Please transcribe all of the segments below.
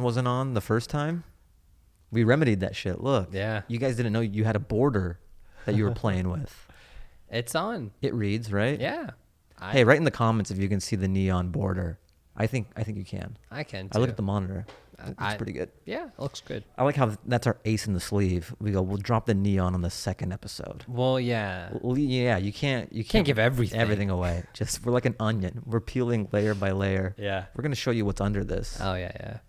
wasn't on the first time, we remedied that shit. Look, you guys didn't know you had a border that you were playing with. It's on. It reads, right? Yeah. Hey, write in the comments if you can see the neon border. I think you can. I can too. I look at the monitor. It's pretty good. Yeah, it looks good. I like how that's our ace in the sleeve. We'll drop the neon on the second episode. Well, yeah. You can't give everything away. Just we're like an onion. We're peeling layer by layer. Yeah. We're gonna show you what's under this. Oh yeah.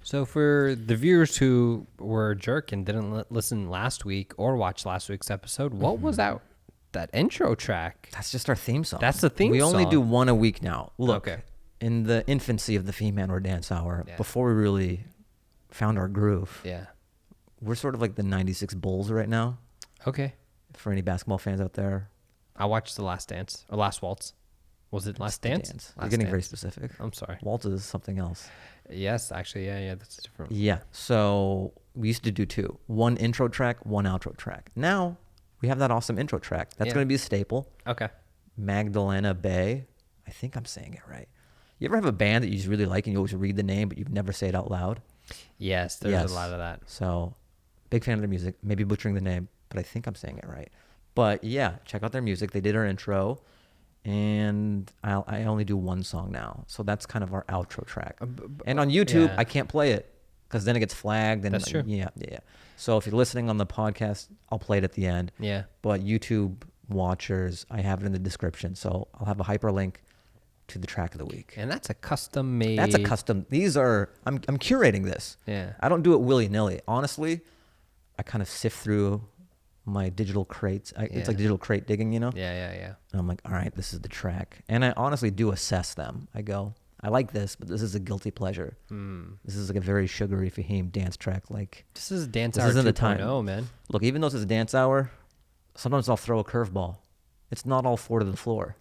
So for the viewers who were a jerk and didn't listen last week or watch last week's episode, what was that intro track? That's just our theme song. That's the theme song. We only do one a week now. Look. Okay. In the infancy of the Fahim Anwar Dance Hour, before we really found our groove, we're sort of like the 96 Bulls right now. Okay. For any basketball fans out there. I watched The Last Dance, or Last Waltz. Was it Last Dance? You're getting very specific. I'm sorry. Waltz is something else. Yes, actually, yeah, that's different. Yeah, so we used to do two. One intro track, one outro track. Now, we have that awesome intro track. That's going to be a staple. Okay. Magdalena Bay. I think I'm saying it right. You ever have a band that you just really like and you always read the name, but you never say it out loud? Yes, there's a lot of that. So, big fan of their music. Maybe butchering the name, but I think I'm saying it right. But yeah, check out their music. They did our intro, and I only do one song now. So that's kind of our outro track. And on YouTube, I can't play it because then it gets flagged. And that's true. Yeah. So if you're listening on the podcast, I'll play it at the end. Yeah. But YouTube watchers, I have it in the description. So I'll have a hyperlink to the track of the week. And that's a custom made. That's a custom. These are, I'm curating this. Yeah. I don't do it willy-nilly. Honestly, I kind of sift through my digital crates. It's like digital crate digging, you know? Yeah. And I'm like, all right, this is the track. And I honestly do assess them. I go, I like this, but this is a guilty pleasure. This is like a very sugary Fahim dance track. Like, this is Dance Hour 2.0, man. Look, even though this is a dance hour, sometimes I'll throw a curveball. It's not all four to the floor.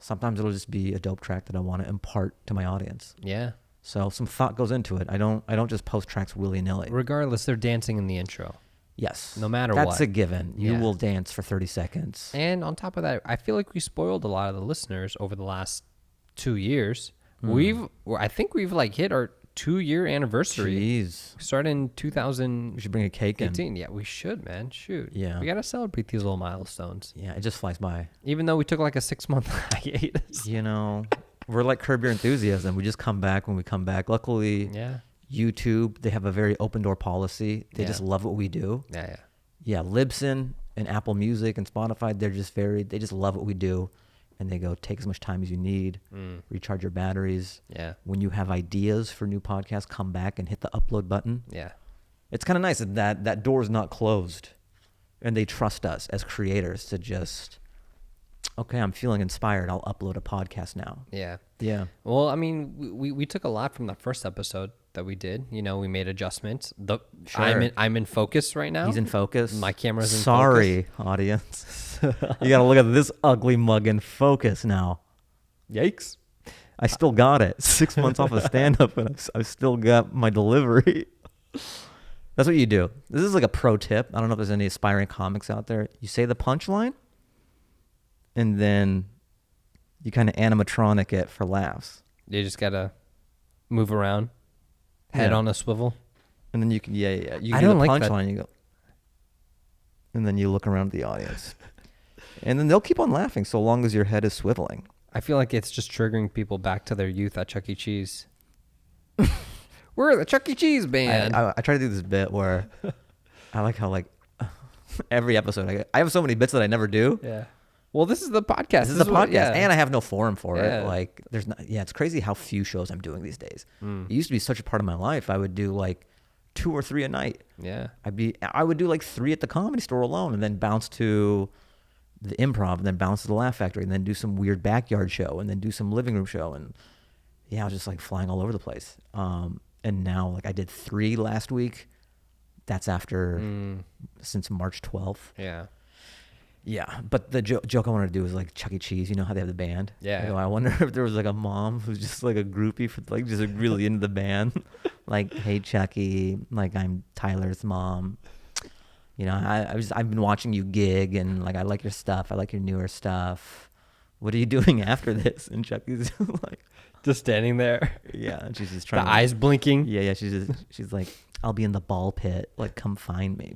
Sometimes it'll just be a dope track that I want to impart to my audience. Yeah. So some thought goes into it. I don't just post tracks willy-nilly. Regardless, they're dancing in the intro. Yes. No matter what. That's a given. You will dance for 30 seconds. And on top of that, I feel like we spoiled a lot of the listeners over the last 2 years. I think we've like hit our 2-year anniversary. Jeez. Started in 2000. We should bring a cake in. Yeah, we should, man. Shoot. Yeah. We got to celebrate these little milestones. Yeah, it just flies by. Even though we took like a 6-month hiatus. You know, we're like Curb Your Enthusiasm. We just come back when we come back. Luckily, YouTube, they have a very open door policy. They just love what we do. Yeah, Libsyn and Apple Music and Spotify, they just love what we do. And they go, take as much time as you need, recharge your batteries. Yeah. When you have ideas for new podcasts, come back and hit the upload button. Yeah. It's kind of nice that door is not closed. And they trust us as creators to just, okay, I'm feeling inspired. I'll upload a podcast now. Yeah. Yeah. Well, I mean, we took a lot from that first episode that we did. You know, we made adjustments. I'm in focus right now. He's in focus. My camera's in focus. Sorry, audience. You got to look at this ugly mug in focus now. Yikes. I still got it. 6 months off of stand-up, and I've still got my delivery. That's what you do. This is like a pro tip. I don't know if there's any aspiring comics out there. You say the punchline, and then you kind of animatronic it for laughs. You just got to move around, head on a swivel. And then you can, you I do don't the like punchline, you go, and then you look around at the audience. And then they'll keep on laughing so long as your head is swiveling. I feel like it's just triggering people back to their youth at Chuck E. Cheese. We're the Chuck E. Cheese band. I try to do this bit where I like how every episode I have so many bits that I never do. Yeah. Well, this is the podcast. This is the podcast, and I have no forum for it. Like, there's not. Yeah, it's crazy how few shows I'm doing these days. It used to be such a part of my life. I would do like 2 or 3 a night. Yeah. I would do like 3 at the Comedy Store alone, and then bounce to the Improv, and then bounce to the Laugh Factory, and then do some weird backyard show, and then do some living room show, and I was just like flying all over the place. And now like I did 3 last week. That's after since March 12th. Yeah. Yeah, but the joke I wanted to do was like Chuck E. Cheese. You know how they have the band? Yeah. I wonder if there was like a mom who's just like a groupie for like just really into the band. Like, hey Chucky, like I'm Tyler's mom. You know, I've been watching you gig, and like I like your stuff. I like your newer stuff. what are you doing after this? And Chucky's like, just standing there. Yeah, and she's just trying. The eyes blinking. Yeah. She's like, I'll be in the ball pit. Like, come find me.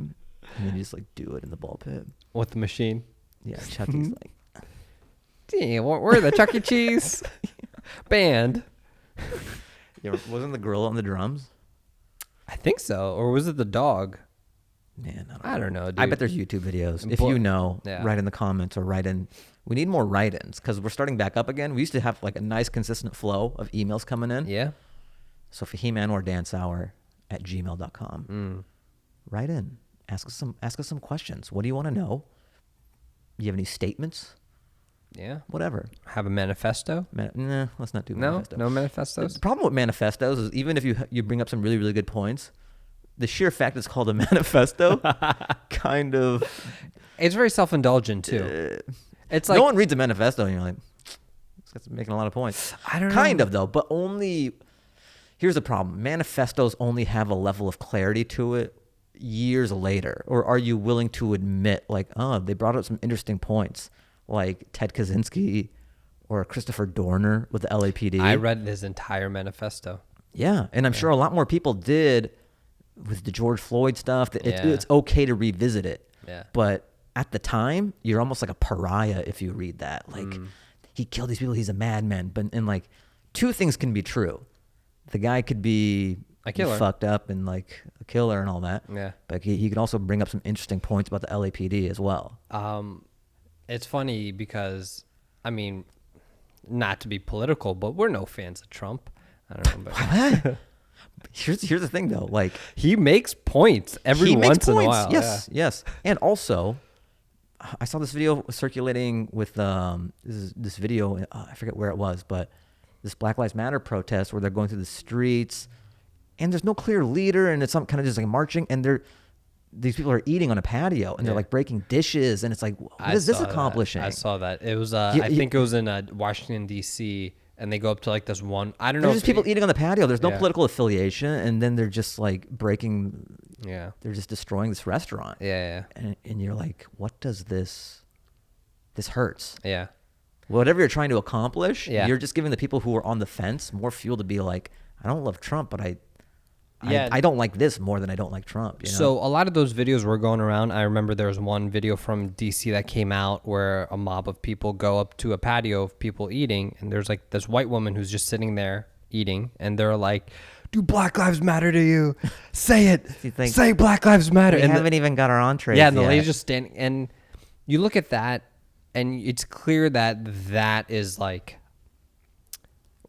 And then you just like do it in the ball pit with the machine. Yeah, Chucky's like, yeah, we're the Chuck E. Cheese band. Yeah, wasn't the gorilla on the drums? I think so, or was it the dog? Man, I don't know, dude. I bet there's YouTube videos. If you know, write in the comments or write in. We need more write-ins because we're starting back up again. We used to have like a nice consistent flow of emails coming in. Yeah. So fahimanwardancehour@gmail.com. Write in. Ask us some questions. What do you want to know? You have any statements? Yeah. Whatever. Have a manifesto? Nah, let's not do manifesto. No manifestos? The problem with manifestos is even if you bring up some really, really good points, the sheer fact it's called a manifesto kind of... It's very self-indulgent, too. It's like... No one reads a manifesto and you're like, this guy's making a lot of points. I don't know. Kind of, though, but only... Here's the problem. Manifestos only have a level of clarity to it years later. Or are you willing to admit, like, oh, they brought up some interesting points, like Ted Kaczynski or Christopher Dorner with the LAPD? I read his entire manifesto. Yeah, and I'm sure a lot more people did with the George Floyd stuff. It's okay to revisit it. Yeah. But at the time, you're almost like a pariah if you read that. Like, he killed these people, he's a madman. And like, two things can be true. The guy could be a killer, fucked up and like a killer and all that. Yeah. But he could also bring up some interesting points about the LAPD as well. It's funny because, I mean, not to be political, but we're no fans of Trump. I don't know. But Here's the thing though, like, he makes points every once in a while. Yes. And also, I saw this video circulating with this video. I forget where it was, but this Black Lives Matter protest where they're going through the streets, and there's no clear leader, and it's some kind of just like marching, and these people are eating on a patio, and they're like breaking dishes, and it's like, what is this accomplishing? I saw that. It was I think it was in Washington D.C. and they go up to like this one. I don't know. There's just people eating on the patio. There's no political affiliation, and then they're just like breaking. Yeah. They're just destroying this restaurant. Yeah. And you're like, what does this hurts? Yeah. Whatever you're trying to accomplish, you're just giving the people who are on the fence more fuel to be like, I don't love Trump, but I don't like this more than I don't like Trump. You know? So a lot of those videos were going around. I remember there was one video from DC that came out where a mob of people go up to a patio of people eating, and there's like this white woman who's just sitting there eating, and they're like, do Black Lives Matter to you? Say it. Say Black Lives Matter. We haven't even got our entrees yet. And the lady's just standing, and you look at that, and it's clear that is like,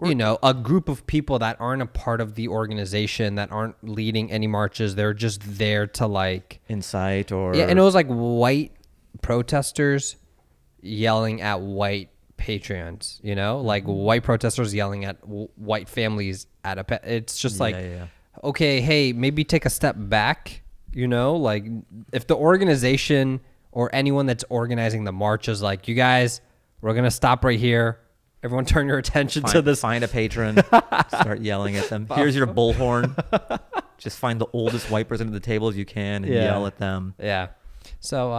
you know, a group of people that aren't a part of the organization, that aren't leading any marches. They're just there to like incite or... Yeah, and it was like white protesters yelling at white patrons, you know? Like white protesters yelling at white families at it's just like, okay, hey, maybe take a step back, you know? Like, if the organization or anyone that's organizing the march is like, you guys, we're going to stop right here. Everyone turn your attention to this. Find a patron. Start yelling at them. Here's your bullhorn. Just find the oldest white person at the table as you can and yell at them. Yeah. So,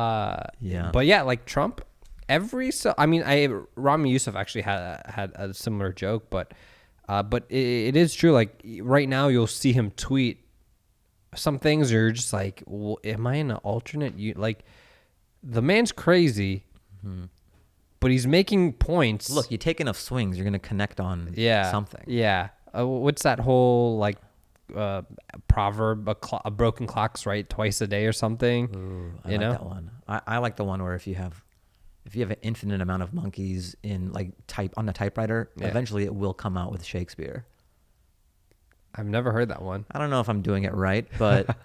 but yeah, like Trump, Rami Youssef actually had a similar joke, but it is true. Like right now you'll see him tweet some things you're just like, well, am I in an alternate? Like the man's crazy. Mm-hmm. But he's making points. Look, you take enough swings, you're going to connect on something. Yeah. What's that whole like proverb? A broken clock's right twice a day or something. Ooh, I like that one. I like the one where if you have an infinite amount of monkeys in like on a typewriter, eventually it will come out with Shakespeare. I've never heard that one. I don't know if I'm doing it right, but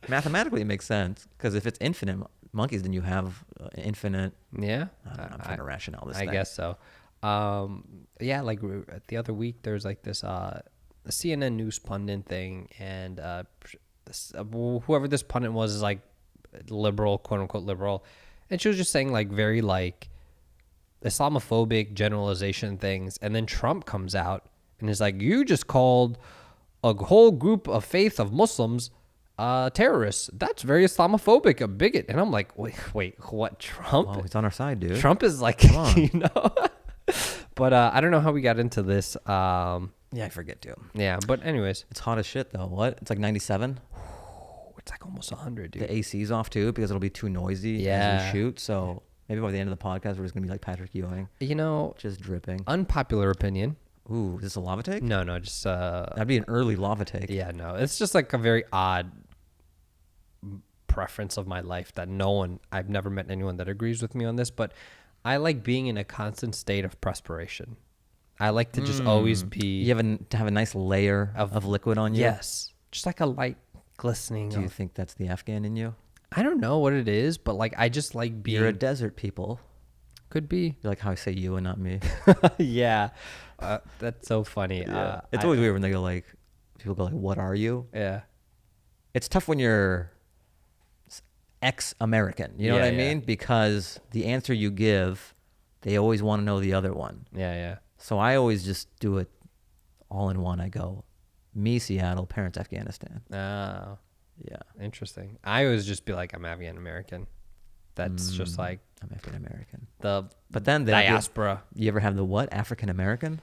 mathematically it makes sense because if it's infinite monkeys, then you have infinite. Yeah, I'm trying to rationale this. I guess so. Like the other week, there's like this CNN news pundit thing, and whoever this pundit was is like liberal, quote unquote liberal, and she was just saying like very like Islamophobic generalization things, and then Trump comes out and is like, you just called a whole group of faith of Muslims terrorists. That's very Islamophobic, a bigot. And I'm like, wait, what? Trump? Oh, he's on our side, dude. Trump is like, you know, But I don't know how we got into this. Yeah, I forget too. Yeah, but anyways, It's hot as shit though. What? It's like 97. it's like almost 100, dude. The AC's off too because it'll be too noisy as we shoot. So maybe by the end of the podcast, we're just gonna be like Patrick Ewing, You know, just dripping. unpopular opinion. Ooh, is this a lava take? No, just That'd be an early lava take. yeah, no. It's just like a very odd preference of my life that I've never met anyone that agrees with me on this, but I like being in a constant state of perspiration. I like to just always be. You have a nice layer of liquid on you. Yes, just like a light glistening. Do you think that's the Afghan in you? I don't know what it is, but like I just like being. You're a desert people. Could be. You like how I say you and not me. Yeah, that's so funny. It's always weird when they go like, people go like, "What are you?" Yeah. It's tough when you're ex-American. You know what I mean? Because the answer you give, they always want to know the other one. Yeah. So I always just do it all in one. I go, me, Seattle, parents, Afghanistan. Oh, Yeah. interesting. I always just be like, I'm Afghan American. That's just like I'm African American. but then diaspora. You ever have the what? African American?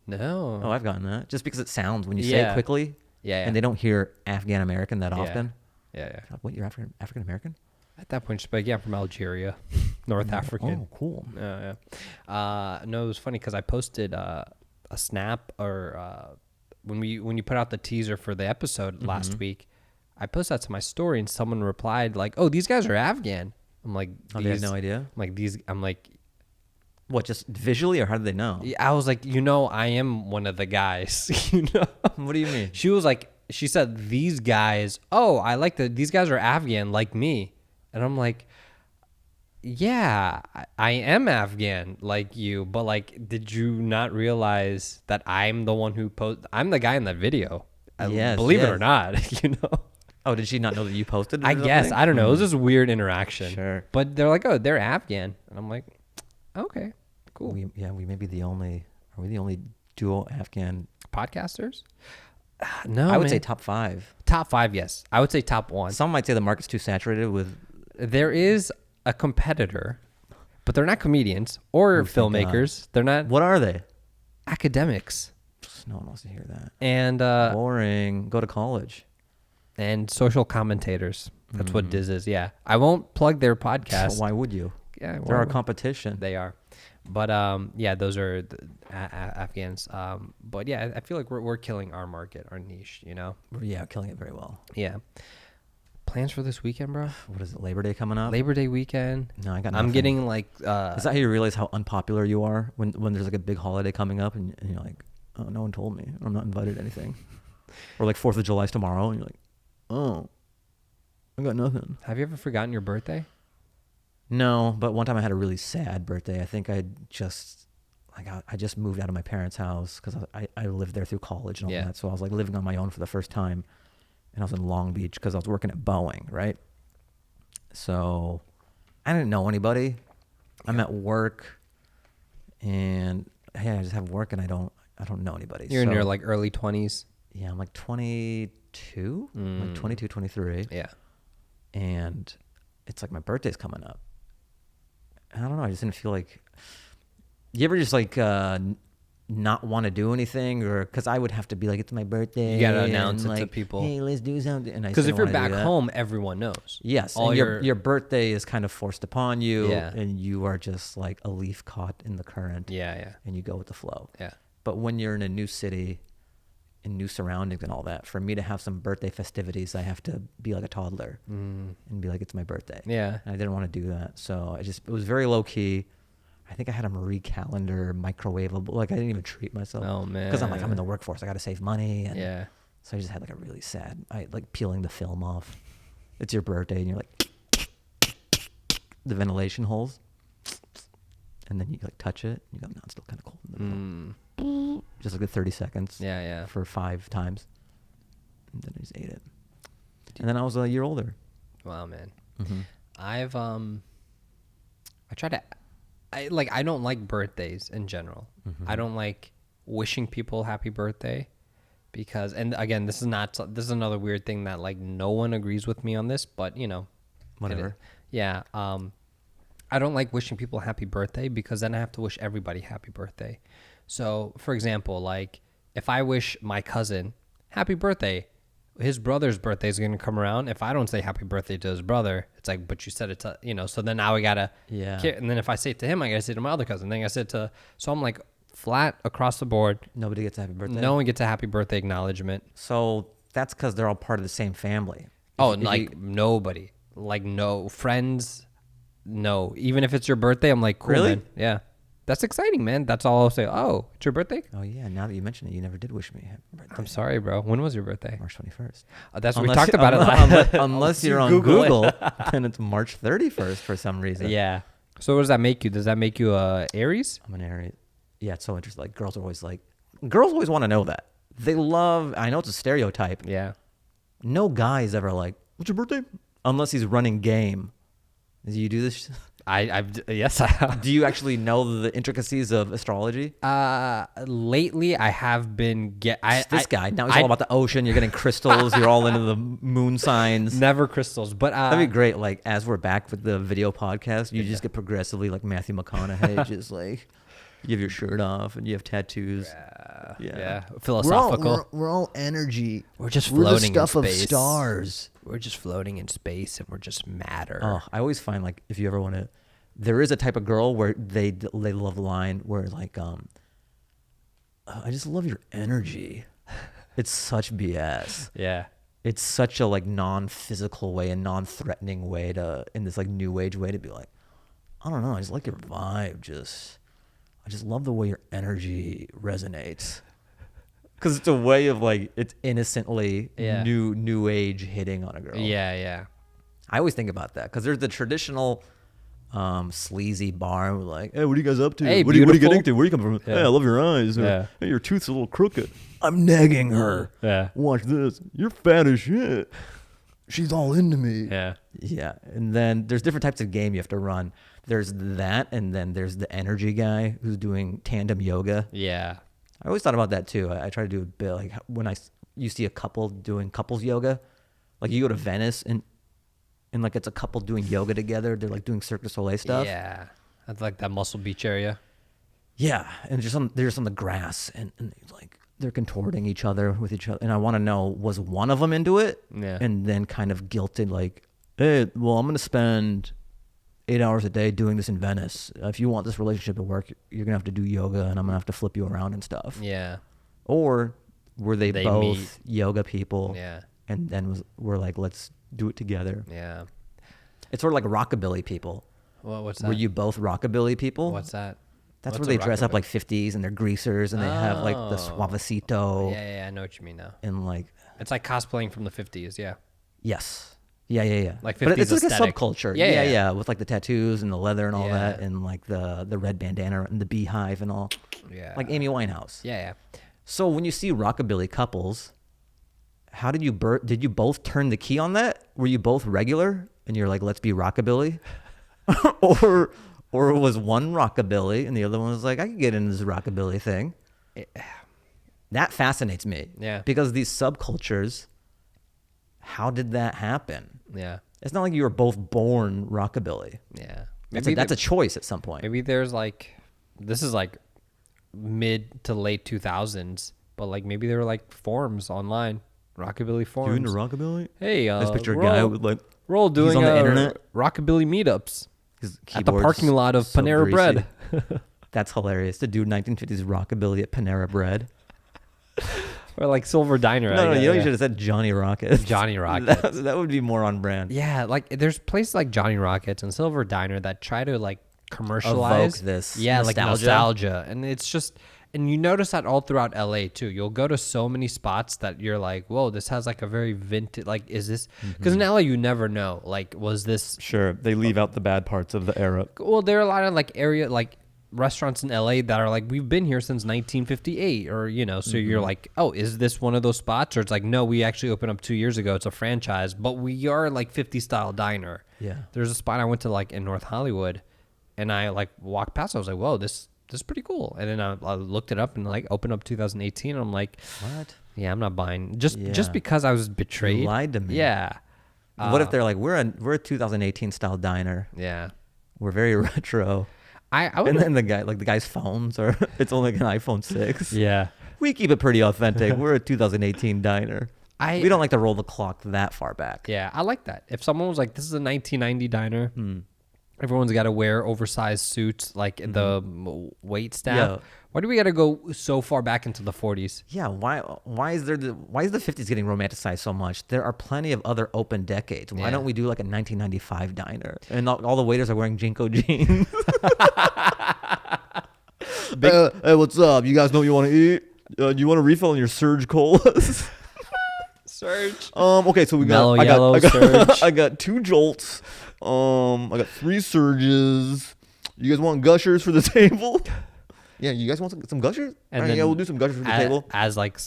No. Oh, I've gotten that. Just because it sounds when you say it quickly. Yeah. And they don't hear Afghan American that often. Yeah. What, you're African American? At that point, just be like, yeah, I'm from Algeria, North African. Oh, cool. Yeah. No, it was funny because I posted a snap or when you put out the teaser for the episode last week, I posted that to my story and someone replied like, "Oh, these guys are Afghan." I'm like, Oh, they had no idea? I'm like, what, just visually, or how did they know? I was like, I am one of the guys, What do you mean? She was like, she said, these guys, I like these guys are Afghan like me. And I'm like, yeah, I am Afghan like you, but like, did you not realize that I'm the one who I'm the guy in that video? Yes, believe it or not, Oh, did she not know that you posted it? I guess. I don't know. It was just weird interaction. Sure. But they're like, oh, they're Afghan. And I'm like, okay, cool. We may be the only, are we the only dual Afghan Podcasters? No, I would say top 5. Top 5, yes. I would say top 1. Some might say the market's too saturated with. There is a competitor, but they're not comedians or filmmakers. They're not. What are they? Academics. No one wants to hear that. And boring. Go to college. And social commentators. That's what Diz is. Yeah, I won't plug their podcast. So why would you? Yeah, they're our competition. They are. But yeah, those are the Afghans. But yeah, I feel like we're killing our market, our niche. Yeah, killing it very well. Yeah. Plans for this weekend, bro? What is it? Labor Day coming up? Labor Day weekend. No, I got nothing. I'm getting like. Is that how you realize how unpopular you are when there's like a big holiday coming up and you're like, oh, no one told me. I'm not invited to anything. Or like 4th of July's tomorrow and you're like, oh, I got nothing. Have you ever forgotten your birthday? No, but one time I had a really sad birthday. I think I just moved out of my parents' house because I lived there through college and all that. So I was like living on my own for the first time, and I was in Long Beach because I was working at Boeing, right? So I didn't know anybody. I'm at work, and hey, I just have work, and I don't know anybody. You're in your like early 20s. Yeah, I'm like 22, like 22, 23. Yeah, and it's like my birthday's coming up. I don't know. I just didn't feel like. You ever just like not want to do anything, or because I would have to be like, it's my birthday. You gotta announce it like, to people. Hey, let's do something. Because if you're back home, everyone knows. Yes, all and your birthday is kind of forced upon you, and you are just like a leaf caught in the current. Yeah. And you go with the flow. Yeah. But when you're in a new city, in new surroundings and all that, for me to have some birthday festivities, I have to be like a toddler and be like, it's my birthday. Yeah. And I didn't want to do that. So it was very low key. I think I had a Marie Calendar microwavable. Like I didn't even treat myself. Oh man. Because I'm in the workforce. I got to save money. And yeah. So I just had like a really sad, like peeling the film off. It's your birthday and you're like, the ventilation holes. And then you like touch it. And you go, no, it's still kind of cold in the middle. Just like a 30 seconds. Yeah. For 5 times. And then I just ate it. And then I was a year older. Wow, man. Mm-hmm. I don't like birthdays in general. Mm-hmm. I don't like wishing people happy birthday because, and again, this is another weird thing that like no one agrees with me on this, but Whatever. Yeah. I don't like wishing people happy birthday because then I have to wish everybody happy birthday. So, for example, like if I wish my cousin happy birthday, his brother's birthday is going to come around. If I don't say happy birthday to his brother, it's like, but you said it to, so then now we got to, and then if I say it to him, I got to say it to my other cousin. Then I said to, so I'm like flat across the board. Nobody gets a happy birthday? No one gets a happy birthday acknowledgement. So that's because they're all part of the same family. Nobody. Like no friends, no. Even if it's your birthday, I'm like, cool, Really? man. Yeah. That's exciting, man. That's all I'll say. Oh, it's your birthday? Oh, yeah. Now that you mention it, you never did wish me happy birthday. I'm sorry, bro. When was your birthday? March 21st. That's what we talked about it. Unless you're on Google, then it's March 31st for some reason. Yeah. So what does that make you? Does that make you Aries? I'm an Aries. Yeah, it's so interesting. Like girls always want to know that. They love, I know it's a stereotype. Yeah. No guy is ever like, what's your birthday? Unless he's running game. Do you do this? Yes, I have. Do you actually know the intricacies of astrology? Lately I have been this guy. Now he's all about the ocean. You're getting crystals. You're all into the moon signs. Never crystals, but that'd be great. Like as we're back with the video podcast, you just get progressively like Matthew McConaughey, just like you have your shirt off and you have tattoos. Yeah. Philosophical. We're all energy. We're just We're floating the stuff in space. Of stars. We're just floating in space and we're just matter. Oh, I always find like if you ever want to, there is a type of girl where they love the line where like I just love your energy. It's such BS. Yeah. It's such a like non-physical way and non-threatening way in this like new age way to be like, I don't know, I just like your vibe. I just love the way your energy resonates. Because it's a way of like, it's innocently new age hitting on a girl. Yeah. I always think about that because there's the traditional sleazy bar with like, hey, what are you guys up to? Hey, what are you getting to? Where you come from? Yeah. Hey, I love your eyes. Yeah. Hey, your tooth's a little crooked. I'm negging her. Yeah. Watch this. You're fat as shit. She's all into me. Yeah. Yeah. And then there's different types of game you have to run. There's that, and then there's the energy guy who's doing tandem yoga. Yeah. I always thought about that too. I try to do a bit like when you see a couple doing couples yoga, like you go to Venice and like it's a couple doing yoga together. They're like doing Cirque du Soleil stuff. Yeah. That's like that Muscle Beach area. Yeah. And they're just on the grass and like they're contorting each other with each other. And I want to know, was one of them into it? Yeah. And then kind of guilted like, hey, well, I'm going to spend 8 hours a day doing this in Venice. If you want this relationship to work, you're going to have to do yoga and I'm going to have to flip you around and stuff. Yeah. Or were they both meet. yoga people? Yeah. And then we're like, let's do it together. Yeah. It's sort of like rockabilly people. Well, what's that? Were you both rockabilly people? What's that? That's What's where a they dress up rockabilly? like 50s and they're greasers and they have like the suavecito. Yeah, I know what you mean now. And like... It's like cosplaying from the 50s, yeah. Yes. Yeah. Like 50s but it's like aesthetic. a subculture. Yeah. With like the tattoos and the leather and all that and like the red bandana and the beehive and all. Yeah. Like Amy Winehouse. Yeah. So when you see rockabilly couples, how did you both turn the key on that? Were you both regular and you're like, let's be rockabilly? or was one rockabilly and the other one was like, I could get into this rockabilly thing. That fascinates me. Yeah. Because these subcultures, how did that happen? Yeah. It's not like you were both born rockabilly. Yeah. That's a choice at some point. Maybe there's like, this is like mid to late 2000s, but like maybe there were like forums online, rockabilly forums. You into rockabilly? Hey, I just picture a guy with like, we're all doing on the internet. rockabilly meetups His at the keyboard's parking lot of so Panera greasy. Bread. That's hilarious to do 1950s rockabilly at Panera Bread. Or like Silver Diner. No, you should have said Johnny Rockets. Johnny Rockets. that would be more on brand. Yeah, like there's places like Johnny Rockets and Silver Diner that try to like commercialize Evoke this like nostalgia. And it's just, and you notice that all throughout LA too. You'll go to so many spots that you're like, whoa, this has like a very vintage, like, is this, because in LA you never know, like, was this. Sure, they leave out the bad parts of the era. Well, there are a lot of like restaurants in LA that are like, we've been here since 1958 or, so you're like, oh, is this one of those spots? Or it's like, no, we actually opened up 2 years ago. It's a franchise, but we are like 50 style diner. Yeah. There's a spot I went to like in North Hollywood and I like walked past. I was like, whoa, this is pretty cool. And then I looked it up and like opened up 2018. And I'm like, what? Yeah, I'm not buying just because I was betrayed. You lied to me. Yeah. What if they're like, we're a 2018 style diner. Yeah. We're very retro. I would. And then the guy's phones are, it's only like an iPhone 6. Yeah. We keep it pretty authentic. We're a 2018 diner. We don't like to roll the clock that far back. Yeah, I like that. If someone was like, this is a 1990 diner, everyone's got to wear oversized suits, like the wait staff. Yeah. Why do we got to go so far back into the 40s? Yeah, why is the 50s getting romanticized so much? There are plenty of other open decades. Why don't we do like a 1995 diner? And all the waiters are wearing Jinko jeans. Hey, what's up? You guys know what you want to eat? Do you want a refill on your Surge colas? Surge. Okay, so Mellow Yellow Surge. I got 2 Jolts. I got 3 Surges. You guys want Gushers for the table? Yeah, you guys want some Gushers? And All right, then yeah, we'll do some Gushers for the table. As like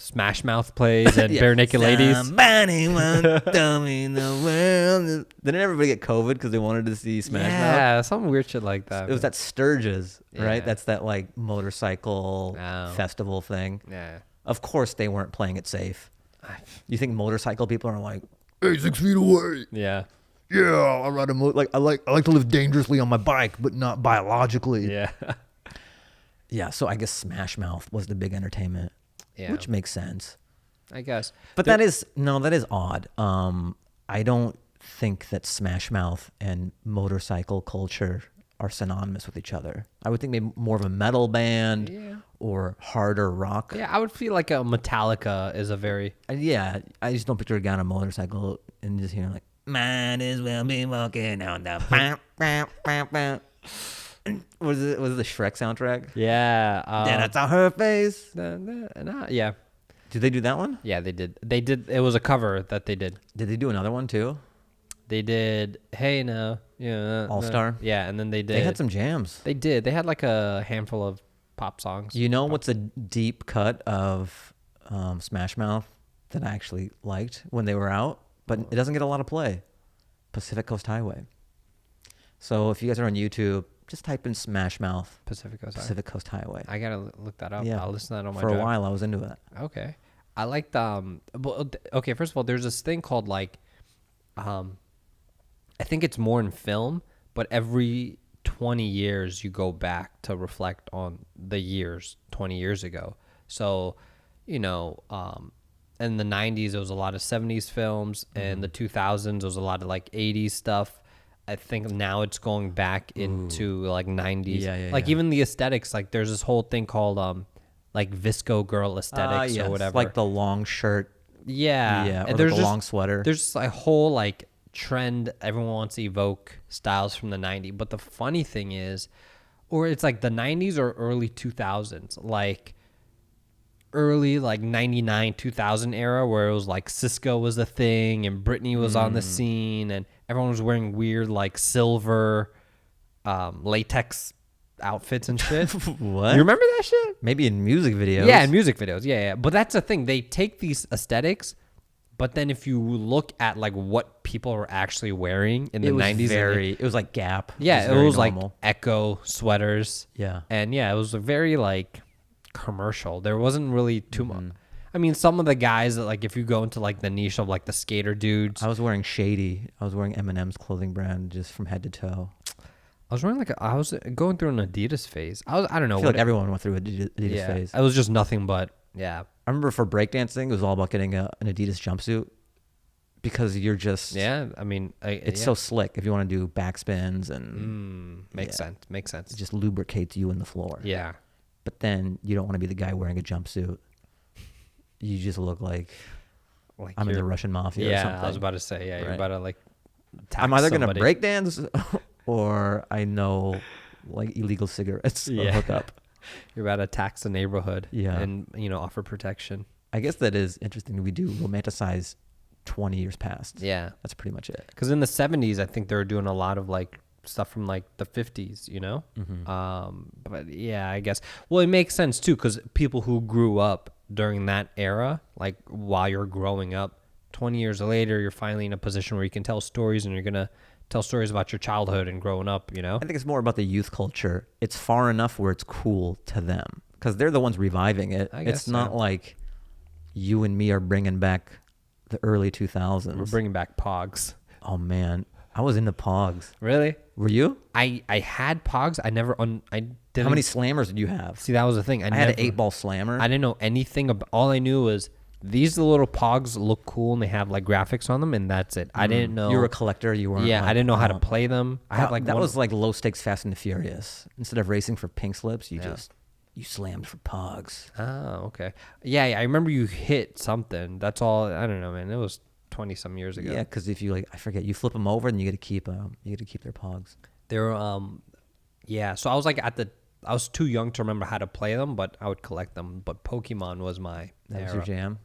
Smash Mouth plays and Bare Naked Ladies. Somebody once told me the world. Didn't everybody get COVID because they wanted to see Smash Mouth? Yeah, some weird shit like that. It was that Sturgis, right? Yeah. That's that like motorcycle festival thing. Yeah. Of course, they weren't playing it safe. You think motorcycle people are like, hey, 6 feet away. Yeah. Yeah, I ride I like to live dangerously on my bike, but not biologically. Yeah. Yeah, so I guess Smash Mouth was the big entertainment, which makes sense. I guess. But that is odd. I don't think that Smash Mouth and motorcycle culture are synonymous with each other. I would think maybe more of a metal band or harder rock. Yeah, I would feel like a Metallica is a very... Yeah, I just don't picture a guy on a motorcycle and just hearing like, might as well be walking on the... Was it the Shrek soundtrack? Yeah. That's on her face. Yeah. Did they do that one? Yeah, they did. They did. It was a cover that they did. Did they do another one too? They did. Hey now, yeah. All Star. Yeah, and then they did. They had some jams. They did. They had like a handful of pop songs. You know what's a deep cut of Smash Mouth that I actually liked when they were out, but it doesn't get a lot of play? Pacific Coast Highway. So if you guys are on YouTube, just type in Smash Mouth Pacific Coast Highway. I gotta look that up. Yeah. I'll listen to that on my For drive. a while, I was into it. Okay. I liked okay, first of all, there's this thing called like I think it's more in film, but every 20 years you go back to reflect on the years 20 years ago. So, in the 90s it was a lot of 70s films, and the 2000s it was a lot of like 80s stuff. I think now it's going back into like 90s. Yeah. Even the aesthetics, like there's this whole thing called like Visco girl aesthetics or whatever. Like the long shirt. Yeah. Yeah. Or And the long sweater. There's a whole like trend. Everyone wants to evoke styles from the 90s. But the funny thing is, or it's like the 90s or early 2000s, like early like 99, 2000 era, where it was like Cisco was a thing and Britney was on the scene and everyone was wearing weird like silver latex outfits and shit. What? You remember that shit? Maybe in music videos. Yeah, in music videos. Yeah. But that's the thing. They take these aesthetics, but then if you look at like what people were actually wearing in the 90s. It was like Gap. Yeah, it was like Echo sweaters. Yeah. And yeah, it was very like commercial. There wasn't really too much. I mean, some of the guys that like if you go into like the niche of like the skater dudes. I was wearing Shady. I was wearing Eminem's clothing brand just from head to toe. I was wearing I was going through an Adidas phase. I don't know. I feel like everyone went through an Adidas phase. It was just nothing but I remember for breakdancing, it was all about getting an Adidas jumpsuit because you're just I mean it's so slick if you want to do backspins and makes sense. It just lubricates you in the floor. Yeah. But then you don't want to be the guy wearing a jumpsuit. You just look like I'm in the Russian mafia or something. I was about to say, you're about to like I'm either going to break dance or I know like illegal cigarettes to hook up. You're about to tax the neighborhood and, offer protection. I guess that is interesting. We do romanticize 20 years past. Yeah. That's pretty much it. Because in the 70s, I think they were doing a lot of like stuff from like the 50s, But yeah, I guess. Well, it makes sense too, because people who grew up during that era, like while you're growing up, 20 years later, you're finally in a position where you can tell stories and you're going to tell stories about your childhood and growing up, I think it's more about the youth culture. It's far enough where it's cool to them because they're the ones reviving it. It's not like you and me are bringing back the early 2000s. We're bringing back Pogs. Oh, man. I was into Pogs. Really? Were you? I had Pogs. I didn't. How many slammers did you have? See, that was the thing. I had an 8-ball slammer. I didn't know anything about. All I knew was these little Pogs look cool and they have like graphics on them, and that's it. I didn't know. You were a collector. You weren't. Yeah, like, I didn't know how to play them. I had like that was like low stakes Fast and the Furious. Instead of racing for pink slips, you slammed for Pogs. Oh, okay. Yeah, I remember you hit something. That's all. I don't know, man. It was 20 some years ago. Yeah, because if you I forget, you flip them over and you get to keep their Pogs. They were yeah. So I was like I was too young to remember how to play them, but I would collect them. But Pokemon was my That was your jam.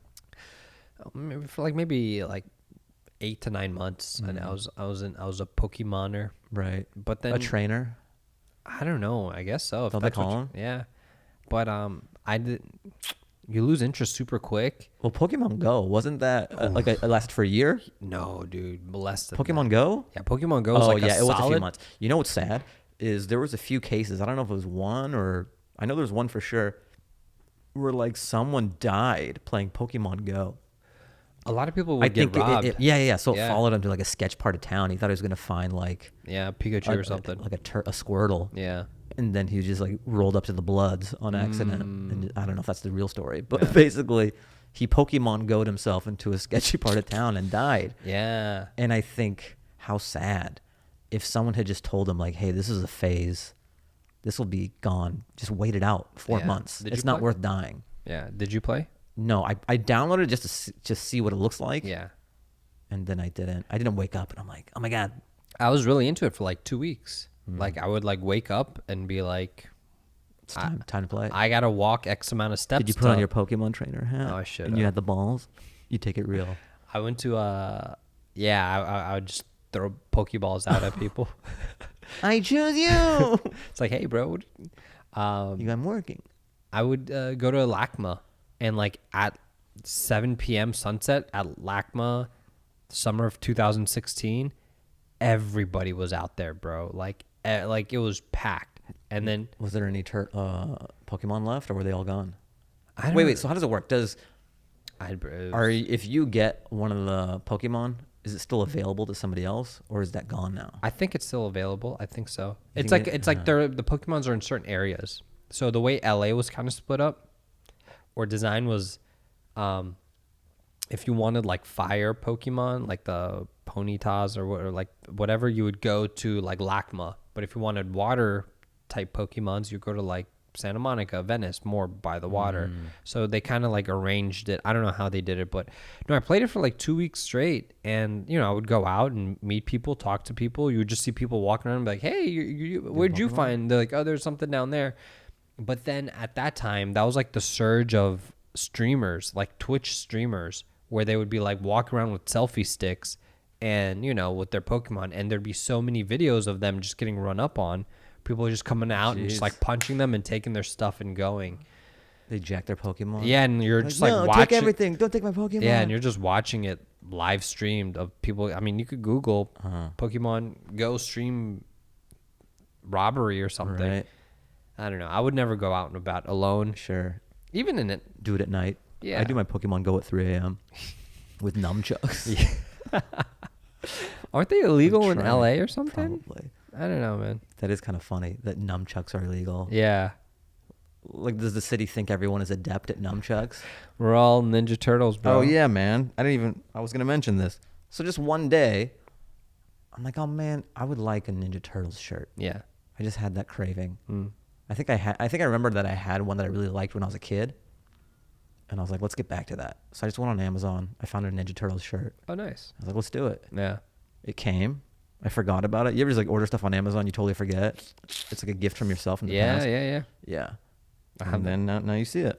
For maybe 8 to 9 months, and I was a Pokemoner. Right. But then a trainer. I don't know. I guess so. Don't they call them? Yeah. But I did. You lose interest super quick. Well, Pokemon Go wasn't that it lasted for a year? No, dude, less than Pokemon Go. Yeah, Pokemon Go. Was it was a few months. You know what's sad is there was a few cases. I don't know if it was one or I know there's one for sure where someone died playing Pokemon Go. A lot of people would get robbed. Yeah. So it followed him to a sketch part of town. He thought he was gonna find Pikachu or something, like a Squirtle. Yeah. And then he just rolled up to the Bloods on accident. And I don't know if that's the real story, but basically he Pokemon Go'd himself into a sketchy part of town and died. Yeah. And I think how sad if someone had just told him hey, this is a phase. This will be gone. Just wait it out 4 months. It's not worth dying. Yeah. Did you play? No, I downloaded it just to see what it looks like. Yeah. And then I didn't wake up and I'm like, oh my God. I was really into it for 2 weeks. I would wake up and be like, it's time to play. I got to walk X amount of steps. Did you put on your Pokemon trainer hat? Oh, I should. And you had the balls? You take it real. I went to, I would just throw Pokeballs out at people. I choose you. It's like, hey, bro. I'm working. I would go to LACMA and at 7 p.m. sunset at LACMA, summer of 2016, everybody was out there, bro. It was packed. And then was there any Pokemon left, or were they all gone? Wait. So how does it work? If you get one of the Pokemon, is it still available to somebody else, or is that gone now? I think it's still available. I think so. The Pokemons are in certain areas. So the way LA was kind of split up, or design was, if you wanted fire Pokemon, the Ponytas or whatever, you would go to LACMA. But if you wanted water type Pokemons, you go to Santa Monica, Venice, more by the water. So they kind of arranged it. I don't know how they did it, but no, I played it for 2 weeks straight. And, I would go out and meet people, talk to people. You would just see people walking around and be like, hey, where'd you find? They're like, oh, there's something down there. But then at that time, that was the surge of streamers, Twitch streamers, where they would be walking around with selfie sticks and, with their Pokemon. And there'd be so many videos of them just getting run up on. People just coming out and just punching them and taking their stuff and going. They jack their Pokemon. Yeah, and you're just no, watching. Take everything. Don't take my Pokemon. Yeah, and you're just watching it live streamed of people. I mean, you could Google Pokemon Go stream robbery or something. Right. I don't know. I would never go out and about alone. Sure. Even in it. Do it at night. Yeah. I do my Pokemon Go at 3 a.m. with nunchucks. Aren't they illegal in LA or something? Probably. I don't know, man. That is kind of funny that nunchucks are illegal. Yeah. Does the city think everyone is adept at nunchucks? We're all Ninja Turtles, bro. Oh, yeah, man. I was going to mention this. So just one day, I'm like, oh, man, I would like a Ninja Turtles shirt. Yeah. I just had that craving. I think I remember that I had one that I really liked when I was a kid. And I was like, let's get back to that. So I just went on Amazon. I found a Ninja Turtles shirt. Oh, nice. I was like, let's do it. Yeah. It came. I forgot about it. You ever just order stuff on Amazon, you totally forget? It's like a gift from yourself in the past. Yeah. And then now you see it.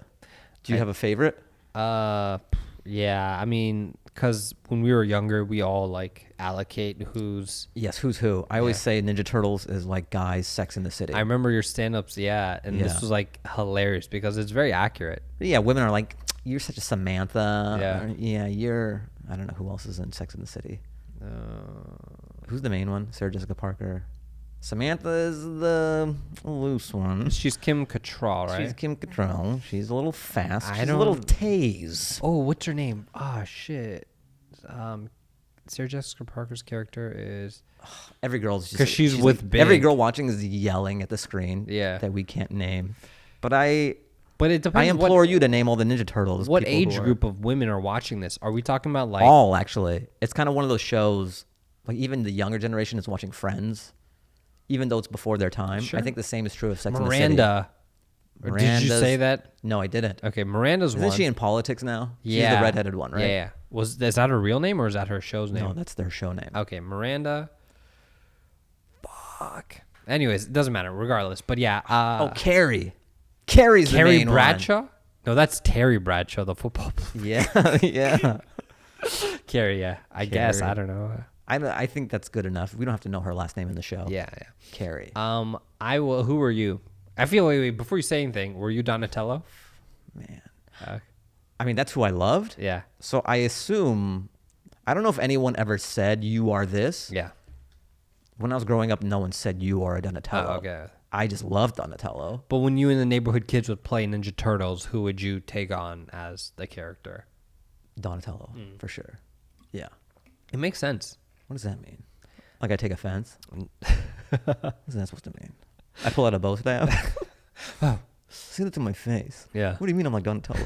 Do you have a favorite? Yeah. I mean, because when we were younger, we all allocate who's who. I always say Ninja Turtles is guys' Sex in the City. I remember your stand-ups, and this was hilarious because it's very accurate. Yeah, women are like, you're such a Samantha. Yeah. Or, yeah, you're, I don't know who else is in Sex in the City. Who's the main one? Sarah Jessica Parker. Samantha is the loose one. She's Kim Cattrall, right? She's Kim Cattrall. She's a little fast. She's a little tase. Oh, what's her name? Oh, shit. Sarah Jessica Parker's character is Every girl's just because she's with like, Big. every girl watching is yelling at the screen. Yeah. That we can't name. But But it depends. I implore you to name all the Ninja Turtles. What people age who are- group of women are watching this? Are we talking about like all, actually. It's kind of one of those shows, like even the younger generation is watching Friends, even though it's before their time. Sure. I think the same is true of Sex and the City. Miranda? Or did you Miranda's- say that? No, I didn't. Okay, Miranda's Isn't one. she in politics now? Yeah, She's the redheaded one, right? Yeah. Is that her real name or is that her show's name? No, that's their show name. Okay, Miranda. Fuck. Anyways, it doesn't matter regardless. But yeah. Carrie. Carrie's the Carrie main Bradshaw? No, that's Terry Bradshaw, the football player. one. Yeah, yeah. Carrie, yeah. I guess. Carrie. I don't know. I think that's good enough. We don't have to know her last name in the show. Yeah, Carrie. yeah. I will. Who were you? I feel wait, before you say anything, were you Donatello? Man. Uh, I mean, that's who I loved. yeah. So I assume, I don't know if anyone ever said you are this. Yeah. When I was growing up, no one said you are a Donatello. Oh, okay. I just loved Donatello. But when you and the neighborhood kids would play Ninja Turtles, who would you take on as the character? Donatello, for sure. Yeah. It makes sense. What does that mean? Like I take offense? What's that supposed to mean? I pull out a bow staff? Oh. Say that to my face. Yeah. What do you mean I'm like Donatello?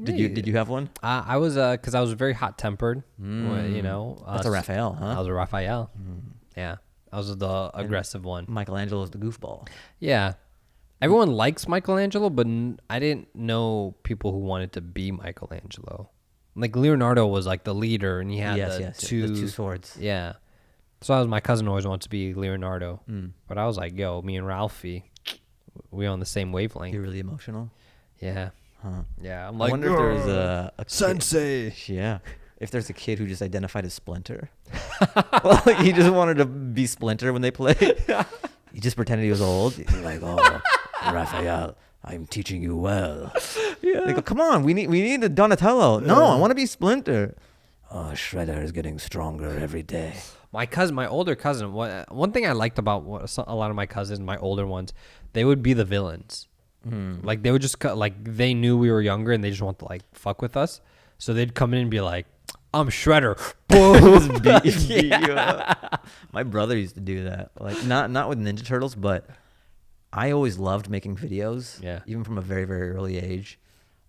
Did you have one? I was because I was very hot tempered. You know, That's a Raphael, huh? I was a Raphael. Yeah, I was the aggressive one. Michelangelo's the goofball. Yeah, everyone likes Michelangelo, but I didn't know people who wanted to be Michelangelo. Like Leonardo was like the leader, and he had the two swords. Yeah, so my cousin always wanted to be Leonardo, but I was like, yo, me and Ralphie, we on the same wavelength. You're really emotional. Yeah. Huh. Yeah, I'm I like, wonder if there's a kid- Sensei. Yeah. If there's a kid who just identified as Splinter. Well, like, he just wanted to be Splinter when they played. He just pretended he was old. He's like, oh, Raphael, I'm teaching you well. Yeah. They go, come on, we need a Donatello. No, I want to be Splinter. Oh, Shredder is getting stronger every day. My older cousin. One thing I liked about a lot of my cousins, my older ones, they would be the villains. Like they would just like they knew we were younger and they just want to like fuck with us, so they'd come in and be like, "I'm Shredder." Boom. Beat you up. My brother used to do that. Like not with Ninja Turtles, but I always loved making videos. Yeah. Even from a very, very early age.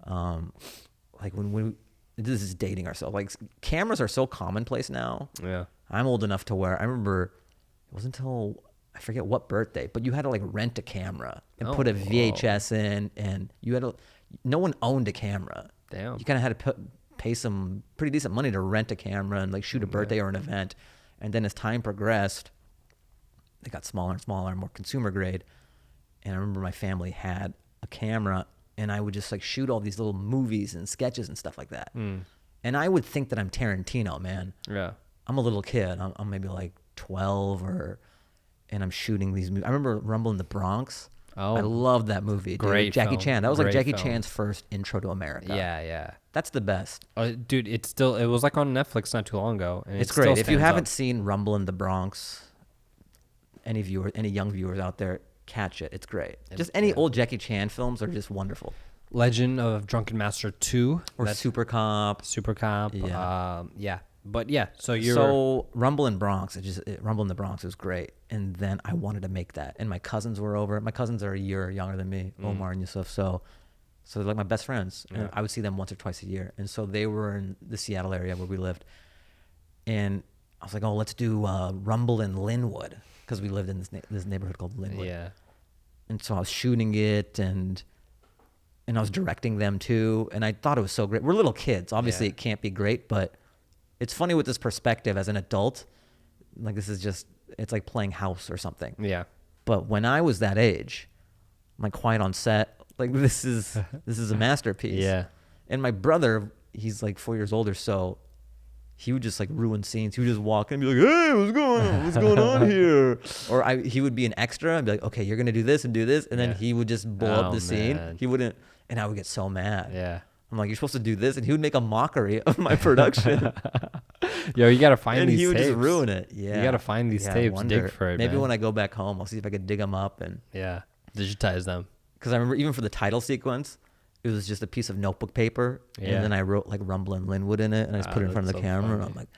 Like when this is dating ourselves. Like cameras are so commonplace now. Yeah. I'm old enough to where I remember it wasn't until I forget what birthday, but you had to like rent a camera and put a VHS in, and you had to. No one owned a camera. Damn. You kind of had to pay some pretty decent money to rent a camera and like shoot a birthday or an event. And then as time progressed, they got smaller and smaller, more consumer grade. And I remember my family had a camera, and I would just like shoot all these little movies and sketches and stuff like that. And I would think that I'm Tarantino, man. Yeah. I'm a little kid. I'm maybe like 12 and I'm shooting these movies. I remember Rumble in the Bronx. Oh. I loved that movie. Dude. Great Jackie film. Chan. That was like Great Jackie film. Chan's first intro to America. Yeah, yeah. That's the best. Dude, it was like on Netflix not too long ago. And It's it still great. If you stands haven't up. seen Rumble in the Bronx, any young viewers out there, catch it. It's great. Just any old Jackie Chan films are just wonderful. Legend of Drunken Master 2. Or that's Super Cop. Super Cop. Yeah. Yeah. But yeah, so Rumble in Bronx, Rumble in the Bronx was great, and then I wanted to make that, and my cousins were over. My cousins are a year younger than me, Omar and Yusuf, so they're like my best friends. And I would see them once or twice a year, and so they were in the Seattle area where we lived, and I was like, oh, let's do Rumble in Linwood, because we lived in this neighborhood called Linwood. Yeah. And so I was shooting it, and I was directing them too, and I thought it was so great. We're little kids, obviously it can't be great, but it's funny with this perspective as an adult, like it's like playing house or something. Yeah. But when I was that age, I'm like quiet on set, like this is a masterpiece. Yeah. And my brother, he's like 4 years older, so he would just like ruin scenes. He would just walk in and be like, hey, what's going on here? Or he would be an extra and be like, okay, you're going to do this and do this. And then he would just blow up the scene. Man. He wouldn't, and I would get so mad. Yeah. I'm like, you're supposed to do this, and he would make a mockery of my production. Yo, you gotta find and these he would tapes. just ruin it. Yeah, You gotta find these I tapes, wonder. dig for it. Maybe man. when I go back home, I'll see if I could dig them up, and digitize them. because I remember even for the title sequence, it was just a piece of notebook paper, Yeah. and then I wrote like Rumble and Linwood in it, and I just put it in front of the that's so camera, and funny. I'm like,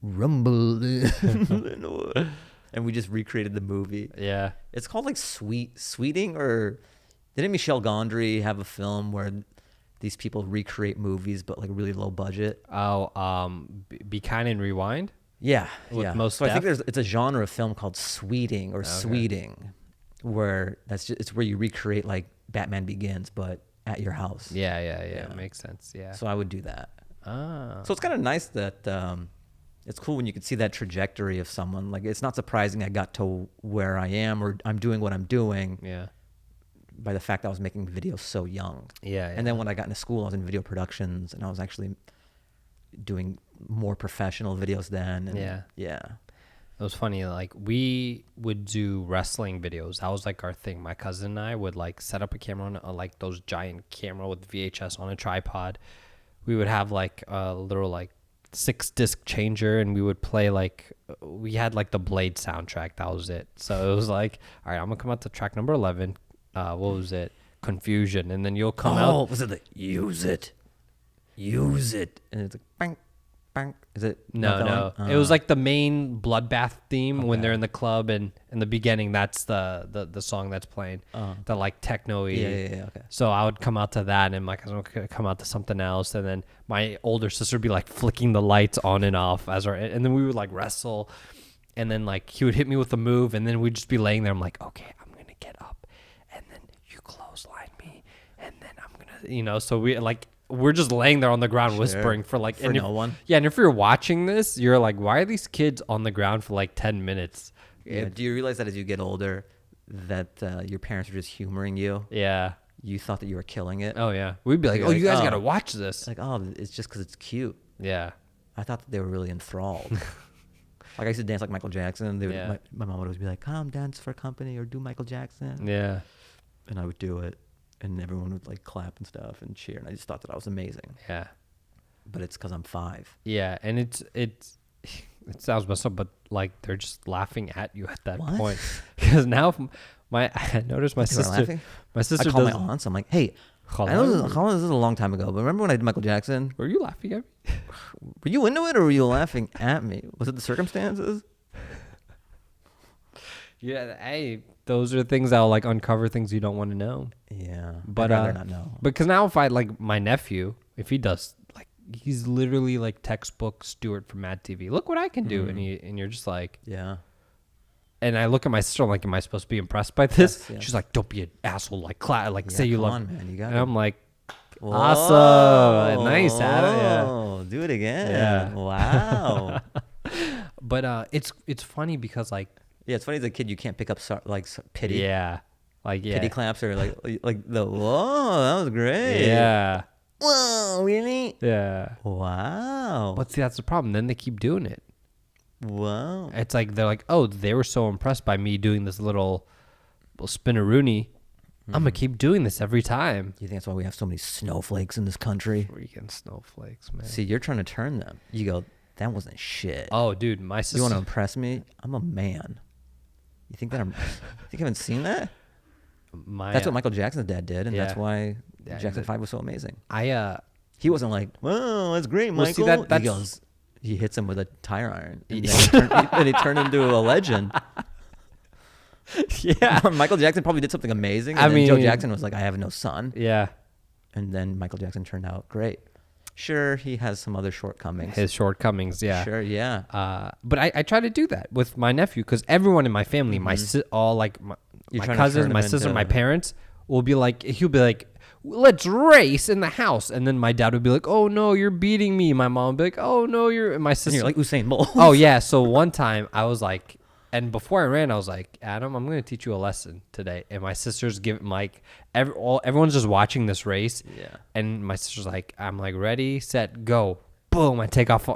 Rumble and Linwood. And we just recreated the movie. Yeah. It's called like Sweeting, or didn't Michel Gondry have a film where these people recreate movies but like really low budget? Oh, Be Kind and Rewind. Yeah, With yeah. Mos So I think Def? it's a genre of film called Sweeting or Sweeting, where it's where you recreate like Batman Begins but at your house. Yeah. Yeah. Makes sense. Yeah. So I would do that. Ah. So it's kind of nice that it's cool when you can see that trajectory of someone. Like, it's not surprising I got to where I am or I'm doing what I'm doing Yeah. by the fact that I was making videos so young. Yeah. And then when I got into school, I was in video productions, and I was actually doing more professional videos then. And Yeah. Yeah. It was funny. Like, we would do wrestling videos. That was like our thing. My cousin and I would like set up a camera on like those giant camera with VHS on a tripod. We would have like a little like 6-disc changer, and we would play like, we had like the Blade soundtrack. That was it. So it was like, all right, I'm gonna come out to track number 11. What was it? Confusion. And then you'll come out. Was it the use it? And it's like bang, bang. Is it? not No. that one? It was like the main bloodbath theme when Okay. they're in the club, and in the beginning, that's the song that's playing. The like techno-y. Yeah. Okay. So I would come out to that, and my cousin would come out to something else, and then my older sister would be like flicking the lights on and off and then we would like wrestle, and then like he would hit me with a move, and then we'd just be laying there. I'm like, okay, I'm gonna get up, and then you clothesline me, and then I'm gonna, so we're just laying there on the ground whispering for like For no one. Yeah, and if you're watching this, you're like, why are these kids on the ground for like 10 minutes? Yeah. Do you realize that as you get older, that your parents are just humoring you? Yeah. You thought that you were killing it. Oh yeah. We'd be like, You're oh, like, you guys oh. gotta watch this. It's like, oh, it's just because it's cute. Yeah. I thought that they were really enthralled. Like, I used to dance like Michael Jackson. They would, Yeah. my mom would always be like, come dance for company or do Michael Jackson. Yeah. And I would do it. And everyone would like clap and stuff and cheer. And I just thought that I was amazing. Yeah. But it's because I'm 5. Yeah. And it sounds messed up, but like they're just laughing at you at that What? point. Because now I noticed my They were sister. laughing? My sister I call my does. aunts. I'm like, hey, I know this is a long time ago, but remember when I did Michael Jackson? Were you laughing at me? Were you into it or were you laughing at me? Was it the circumstances? Yeah. Hey, those are things that'll like uncover things you don't want to know. Yeah. But I'd rather not know. Because now if I like my nephew, if he does like, he's literally like textbook Stuart from Mad TV. Look what I can do, and you're just like, Yeah. and I look at my sister, I'm like, am I supposed to be impressed by this? Yes, yes. She's like, don't be an asshole, like Yeah, say you come love on, man. You got and I'm like, Whoa. awesome, nice, Adam. Yeah. Oh, do it again. Yeah. Wow. But it's funny because like, Yeah, it's funny as a kid you can't pick up pity. yeah, like yeah, Pity claps or like the whoa, that was great. yeah, Whoa, really? yeah. Wow. But see, that's the problem. Then they keep doing it. Wow. It's like they're like, oh, they were so impressed by me doing this little spinneroonie. I'm gonna keep doing this every time. You think that's why we have so many snowflakes in this country? Freaking snowflakes, man. See, you're trying to turn them. You go, that wasn't shit. Oh, dude, my sister. You want to impress me? I'm a man. You think that you haven't seen that? That's what Michael Jackson's dad did, and yeah. that's why Yeah, Jackson 5 was so amazing. He wasn't like, "Whoa, that's great, Well, Michael." see, that's- he goes, he hits him with a tire iron, and then he turned into a legend. yeah, Michael Jackson probably did something amazing. I And then Joe mean- Jackson was like, "I have no son," yeah. and then Michael Jackson turned out great. Sure, he has some other shortcomings. His shortcomings, yeah. Sure, yeah. But I try to do that with my nephew because everyone in my family, all like my You're trying to cousins, turn my him sister, into- my parents will be like, he'll be like, let's race in the house. And then my dad would be like, oh no, you're beating me. My mom would be like, oh no, and my And sister. you're like Usain Bolt. Oh yeah. So one time I was like, and before I ran, I was like, Adam, I'm going to teach you a lesson today. And my sister's giving like, everyone's just watching this race. Yeah. And my sister's like, I'm like, ready, set, go. Boom. I take off.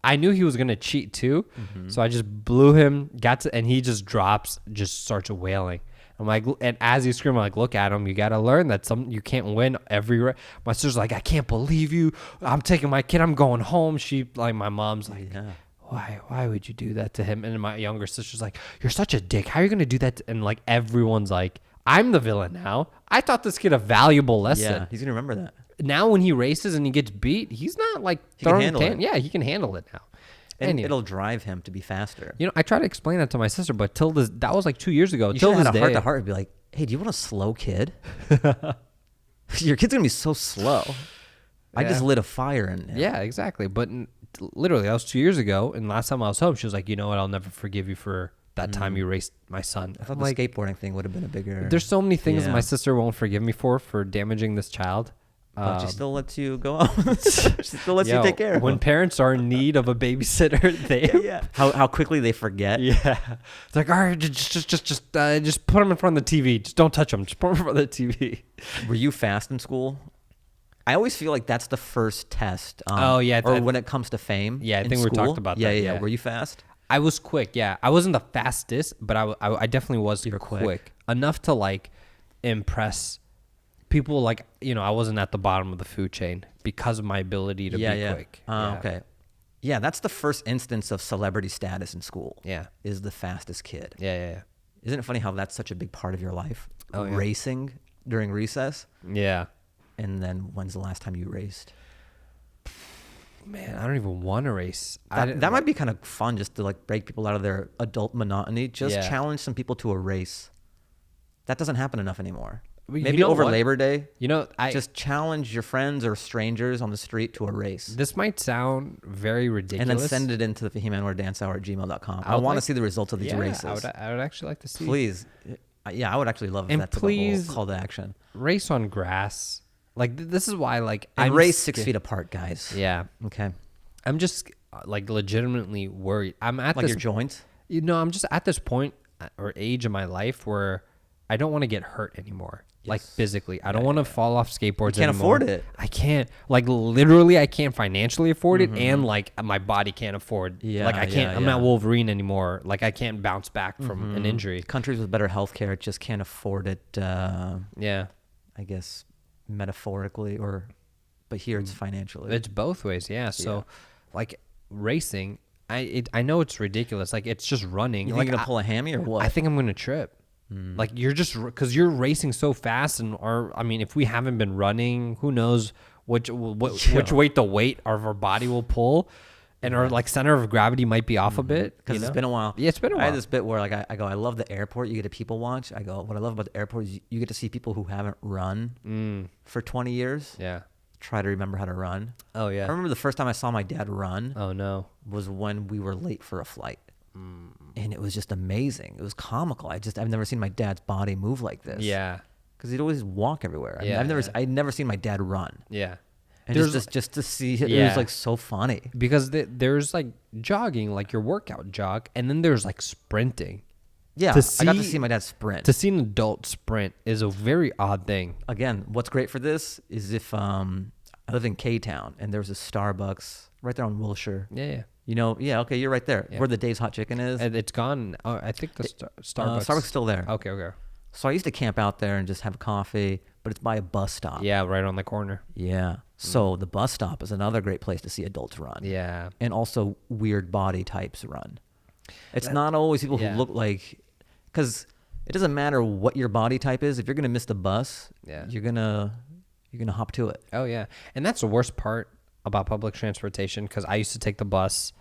I knew he was going to cheat too. So I just blew him, and he just drops, just starts wailing. I'm like, and as he's screaming, I'm like, look at him. You got to learn that you can't win every race. My sister's like, I can't believe you. I'm taking my kid. I'm going home. My mom's like, Yeah. why would you do that to him? And my younger sister's like, you're such a dick. How are you going to do that? And like, everyone's like, I'm the villain now. I taught this kid a valuable lesson. Yeah, he's gonna remember that. Now when he races and he gets beat, he's not like He can handle it. Yeah, he can handle it now. And Anyway. it'll drive him to be faster. You know, I try to explain that to my sister, but that was like 2 years ago. You Till should this have had a day, heart-to-heart and be like, hey, do you want a slow kid? Your kid's gonna be so slow. I just lit a fire in him. yeah, exactly. But literally, that was 2 years ago, and last time I was home, she was like, "You know what? I'll never forgive you for that time you raced my son." I thought I'm the skateboarding thing would have been a bigger. There's so many things Yeah. my sister won't forgive me for damaging this child. But she still lets you go out. She still lets you take care of When him. parents are in need of a babysitter, they Yeah. How quickly they forget. yeah. It's like, all right, just put them in front of the TV. Just don't touch them. Just put them in front of the TV. Were you fast in school? I always feel like that's the first test. Oh, yeah, Or when it comes to fame. Yeah, I in think we school. talked about Yeah, that, yeah. yeah. Were you fast? I was quick. Yeah, I wasn't the fastest, but I definitely was were quick. quick enough to like impress people. Like, you know, I wasn't at the bottom of the food chain because of my ability to be quick. Yeah. Okay. Yeah, that's the first instance of celebrity status in school. Yeah. Is the fastest kid. Yeah. Isn't it funny how that's such a big part of your life? Oh, yeah. Racing during recess. Yeah. And then when's the last time you raced? Man, I don't even want to race. That might be kind of fun just to like break people out of their adult monotony. Just Yeah. challenge some people to a race. That doesn't happen enough anymore. Well, you Maybe know over what? Labor Day. You know, Just challenge your friends or strangers on the street to a race. this might sound very ridiculous. And then send it into the fahimanwardancehour@gmail.com. I would want to like- see the results of these races. I would actually like to see. Please. Yeah, I would actually love if And that's please- the whole call to action. Race on grass. Like this is why like And I'm race 6 feet apart, guys. Yeah. Okay. I'm just like legitimately worried. I'm at Like this your joints? You know, I'm just at this point or age in my life where I don't want to get hurt anymore. Like physically. I don't want to fall off skateboards You can't anymore. afford it. I can't. Like literally I can't financially afford it and like my body can't afford. Yeah, Like I can't yeah, I'm yeah. not Wolverine anymore. Like I can't bounce back from an injury. Countries with better healthcare just can't afford it, Yeah. I guess, metaphorically, but here it's financially. It's both ways, yeah. So like racing, I know it's ridiculous. Like it's just running. You like think you're going to pull a hammy or what? I think I'm gonna trip. Like you're just because you're racing so fast, and I mean, if we haven't been running, who knows which weight the weight of our body will pull, and our like center of gravity might be off a bit. Because it's been a while. Yeah, it's been a while. I had this bit where like I go, I love the airport. You get to people watch. I go, what I love about the airport is you get to see people who haven't run for 20 years. Yeah. Try to remember how to run. Oh yeah. I remember the first time I saw my dad run Oh no. was when we were late for a flight. And it was just amazing. It was comical. I've never seen my dad's body move like this. Yeah. Because he'd always walk everywhere. Yeah, I'd never seen my dad run. Yeah. And just to see it, it Yeah. was like so funny. Because there's like jogging, like your workout jog, and then there's like sprinting. Yeah, I got to see my dad sprint. To see an adult sprint is a very odd thing. Again, what's great for this is if I live in K-Town and there's a Starbucks right there on Wilshire. Yeah. You know, yeah, okay, you're right there. Yeah. Where the Dave's Hot Chicken is. And it's gone. Oh, I think the Starbucks. Starbucks is still there. Okay. So I used to camp out there and just have coffee, but it's by a bus stop. Yeah, right on the corner. Yeah. So the bus stop is another great place to see adults run. Yeah. And also weird body types run. It's not always people who look like, because it doesn't matter what your body type is. If you're gonna miss the bus, you're gonna hop to it. Oh yeah, and that's the worst part about public transportation because I used to take the bus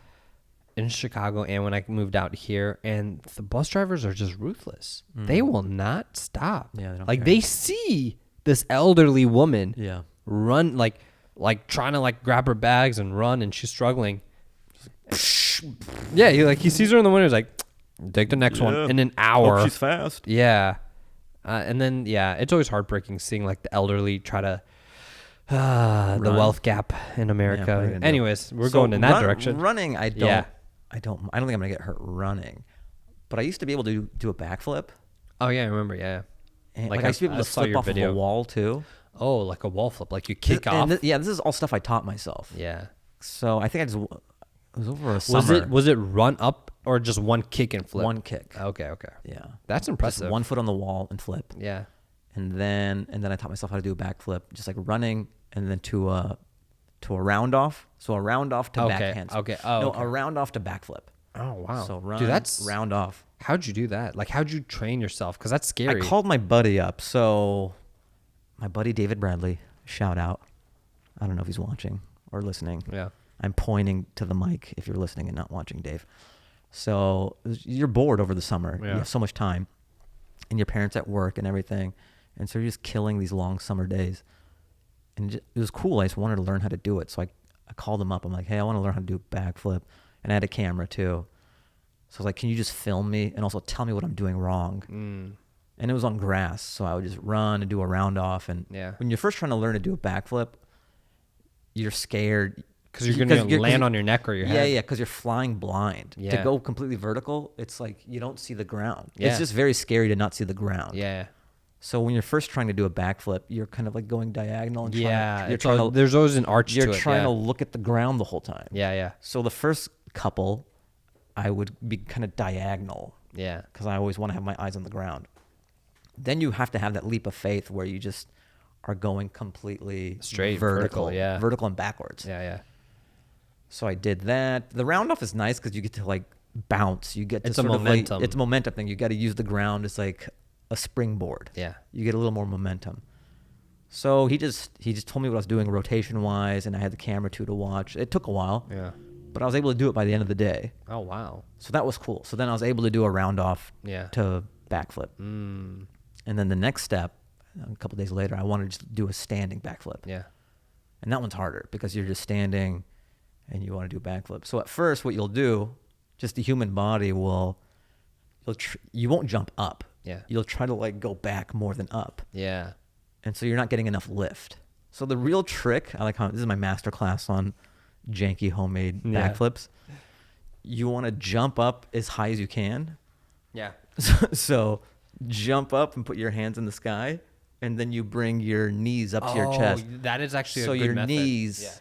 in Chicago and when I moved out here, and the bus drivers are just ruthless. They will not stop. Yeah, they don't like care. they see this elderly woman Yeah. run like trying to like grab her bags and run, and she's struggling. Yeah, he sees her in the window. He's like, take the next one in an hour. she's fast. Yeah. And then, it's always heartbreaking seeing like the elderly try to, the wealth gap in America. what are you gonna do? Anyways, we're going in that direction. Running, I don't Yeah. think I'm gonna get hurt running. But I used to be able to do a backflip. Oh yeah, I remember. Yeah. And Like, I used to be I able to saw flip your off of video. a wall too. Oh, like a wall flip, like you kick And off. this is all stuff I taught myself. Yeah. So I think it was over a summer. Was it run up or just one kick and flip? One kick. Okay. Yeah. That's Just impressive. 1 foot on the wall and flip. Yeah. And then I taught myself how to do a backflip, just like running, and then to a round off. So a round off to Okay, backhand. okay. Oh, no, okay. a round off to backflip. Oh wow. So run, Dude, that's round off. How'd you do that? Like, how'd you train yourself? Because that's scary. I called my buddy up. So my buddy David Bradley, shout out. I don't know if he's watching or listening. Yeah. I'm pointing to the mic if you're listening and not watching, Dave. So you're bored over the summer. Yeah. You have so much time. And your parents at work and everything. And so you're just killing these long summer days. And it was cool. I just wanted to learn how to do it. So I called him up. I'm like, hey, I want to learn how to do a backflip. And I had a camera too. So I was like, can you just film me and also tell me what I'm doing wrong? And it was on grass. So I would just run and do a round off. And when you're first trying to learn to do a backflip, you're scared. Because you're going to land on your neck or your head. Yeah, because you're flying blind. Yeah. To go completely vertical, it's like you don't see the ground. Yeah. It's just very scary to not see the ground. Yeah. So when you're first trying to do a backflip, you're kind of like going diagonal. And there's always an arch to it. You're trying to look at the ground the whole time. Yeah. So the first couple, I would be kind of diagonal. Yeah. Because I always want to have my eyes on the ground. Then you have to have that leap of faith where you just are going completely straight, vertical and backwards. Yeah. So I did that. The round off is nice because you get to like bounce. You get to it's a momentum. It's a momentum thing. You got to use the ground. It's like a springboard. Yeah. You get a little more momentum. So he just told me what I was doing rotation wise, and I had the camera too to watch. It took a while. Yeah. But I was able to do it by the end of the day. Oh wow. So that was cool. So then I was able to do a round off to backflip. And then the next step, a couple days later, I wanted to just do a standing backflip. Yeah. And that one's harder because you're just standing and you want to do a backflip. So at first what you'll do, just the human body you won't jump up. Yeah. You'll try to like go back more than up. Yeah. And so you're not getting enough lift. So the real trick, I like how this is my master class on janky homemade backflips. You want to jump up as high as you can. Yeah. So jump up and put your hands in the sky, and then you bring your knees up to your chest. That is actually so a good your method. Knees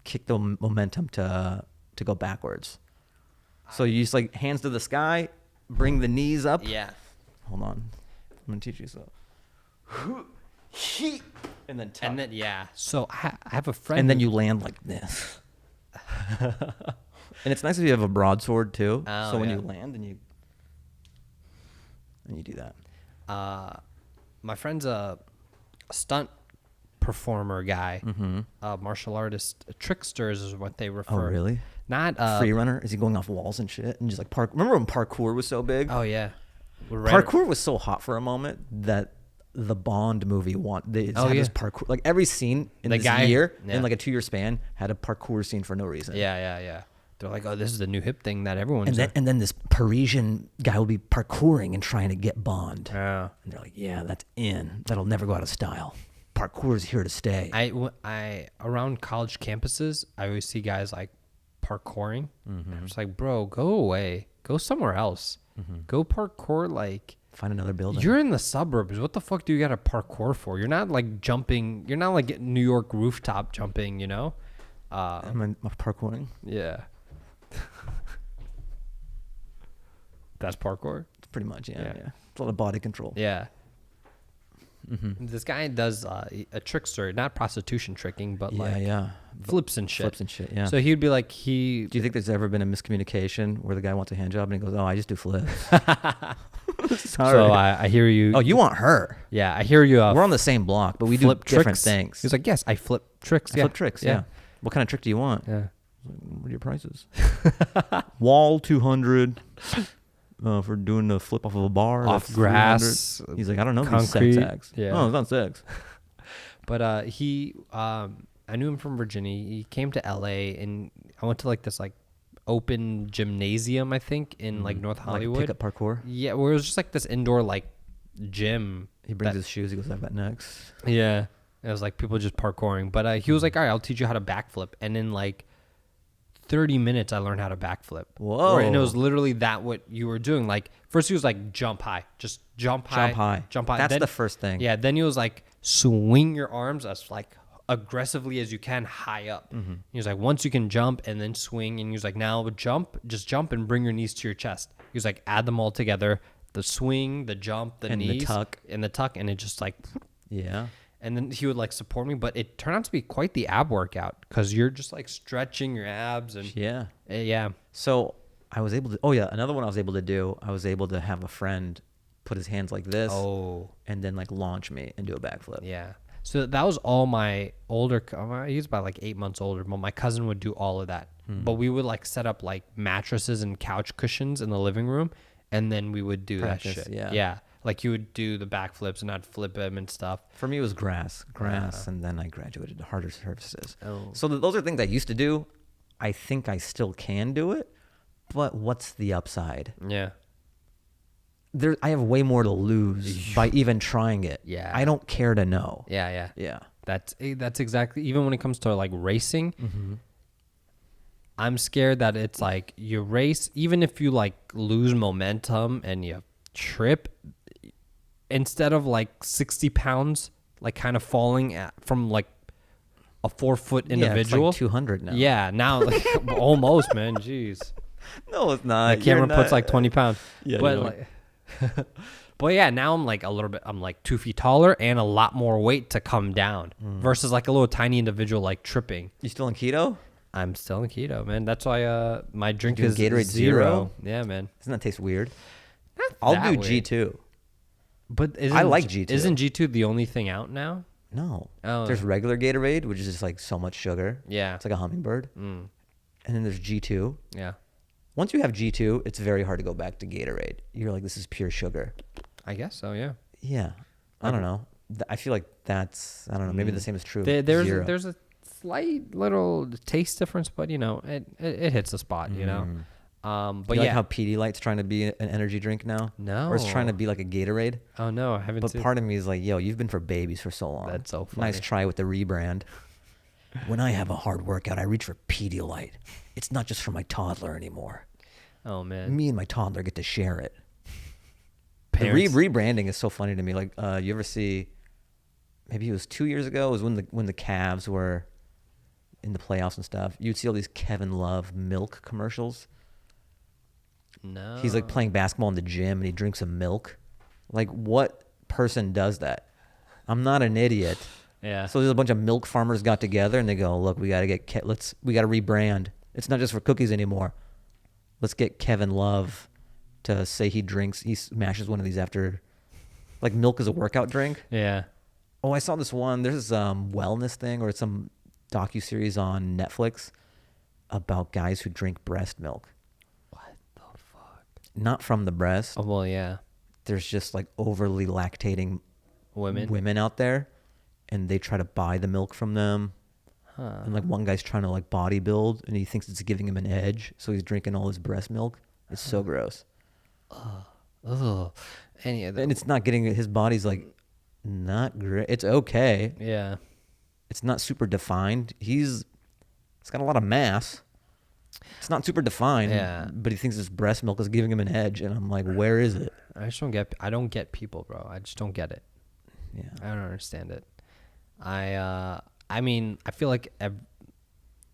kick the momentum to go backwards. So you just like hands to the sky, bring the knees up. Yeah. Hold on, I'm gonna teach you so. And then tuck. And then So I have a friend. And then you land like this. And it's nice if you have a broadsword too. Oh, so when you land and you do that. My friend's a stunt performer guy, martial artist. Tricksters is what they refer. Oh, really? Not free runner. Is he going off walls and shit and just like park? Remember when parkour was so big? Oh yeah. Parkour was so hot for a moment that the Bond movie this parkour. Like every scene in this year, in like a 2-year span, had a parkour scene for no reason. Yeah. They're like, oh, this is the new hip thing that everyone's and then this Parisian guy will be parkouring and trying to get Bond. Yeah. And they're like, yeah, that's in. That'll never go out of style. Parkour is here to stay. I around college campuses, I always see guys like parkouring. And I'm just like, bro, go away. Go somewhere else. Go parkour like... Find another building. You're in the suburbs. What the fuck do you got to parkour for? You're not like jumping. You're not like New York rooftop jumping, you know? I'm parkouring. Yeah. That's parkour? Pretty much, yeah. It's a lot of body control. Yeah. This guy does a trickster, not prostitution tricking, but flips and shit. Yeah. So he'd be like, Do you think there's ever been a miscommunication where the guy wants a hand job and he goes, "Oh, I just do flips"? Sorry. So I hear you. Oh, you want her? Yeah, I hear you. We're on the same block, but we do different things. He's like, yes, I flip tricks. I flip tricks. Yeah. What kind of trick do you want? Yeah. What are your prices? Wall 200. For doing a flip off of a bar off grass. He's like, I don't know. Concrete. Sex acts. Yeah. No, it's not sex. But I knew him from Virginia. He came to LA, and I went to like this like open gymnasium, I think, in like North Hollywood. Like pick-up parkour. Yeah, where it was just like this indoor like gym. He brings his shoes. He goes, "I've got next." Yeah, it was like people just parkouring. But he was like, "All right, I'll teach you how to backflip," and in like 30 minutes, I learned how to backflip. Whoa. And it was literally what you were doing. Like, first he was like, jump high. Just jump high. Jump high. That's then, the first thing. Yeah, then he was like, swing your arms as like aggressively as you can high up. He was like, once you can jump and then swing. And he was like, now just jump and bring your knees to your chest. He was like, add them all together. The swing, the jump, the knees. And the tuck. And it just like... Yeah. And then he would like support me, but it turned out to be quite the ab workout because you're just like stretching your abs and yeah. Yeah. So I was able to. Oh yeah, another one I was able to do. I was able to have a friend put his hands like this, and then like launch me and do a backflip. Yeah. So that was all my older. He's about like 8 months older, but my cousin would do all of that. But we would like set up like mattresses and couch cushions in the living room, and then we would do Practice, that shit. yeah. Yeah. Like you would do the backflips and I'd flip them and stuff. For me, it was grass, and then I graduated to harder surfaces. Oh. So those are things I used to do. I think I still can do it, but what's the upside? Yeah. I have way more to lose by even trying it. Yeah. I don't care to know. Yeah. Yeah. That's exactly, even when it comes to like racing, I'm scared that it's like you race, even if you like lose momentum and you trip, instead of like 60 pounds, like kind of falling from like a 4-foot individual. Yeah, it's like 200 now. Yeah, now like almost, man. Jeez. No, it's not. The camera puts like 20 pounds. Yeah, but like, but yeah, now I'm like I'm like 2 feet taller and a lot more weight to come down versus like a little tiny individual like tripping. You still in keto? I'm still in keto, man. That's why my drink Doing is Gatorade Zero? Yeah, man. Doesn't that taste weird? Not I'll that do weird. G2. But I like G2. Isn't G2 the only thing out now? No. Oh. There's regular Gatorade, which is just like so much sugar. Yeah. It's like a hummingbird. And then there's G2. Yeah. Once you have G2, it's very hard to go back to Gatorade. You're like, this is pure sugar. I guess so, yeah. Yeah. I don't know. I feel like that's, I don't know, maybe the same is true of Zero. There's a slight little taste difference, but you know, it hits the spot, you know. But you yeah, like how Pedialyte's trying to be an energy drink now? No. Or it's trying to be like a Gatorade? oh no, I haven't But seen. part of me is like, yo, you've been for babies for so long. That's so funny. Nice try with the rebrand. When I have a hard workout, I reach for Pedialyte. It's not just for my toddler anymore. Oh man, Me and my toddler get to share it. Parents- The rebranding is so funny to me. Like, you ever see? Maybe it was 2 years ago. It was when the Cavs were in the playoffs and stuff. You'd see all these Kevin Love milk commercials. no. He's like playing basketball in the gym and he drinks some milk. Like, what person does that? I'm not an idiot. Yeah. So there's a bunch of milk farmers got together and they go, look, we got to rebrand. It's not just for cookies anymore. Let's get Kevin Love to say he smashes one of these after, like, milk is a workout drink. yeah. Oh, I saw this one. There's this wellness thing or some docuseries on Netflix about guys who drink breast milk. What the fuck? Not from the breast. Oh well, yeah. There's just like overly lactating women out there, and they try to buy the milk from them. Huh. And like one guy's trying to like bodybuild, and he thinks it's giving him an edge, so he's drinking all his breast milk. It's so gross. Ugh. Any of And it's not getting his body's like not great. It's okay. Yeah. It's not super defined. He's got a lot of mass. It's not super defined. Yeah. But he thinks his breast milk is giving him an edge, and I'm like, where is it? I don't get people, bro. I just don't get it. Yeah. I don't understand it. I mean, I feel like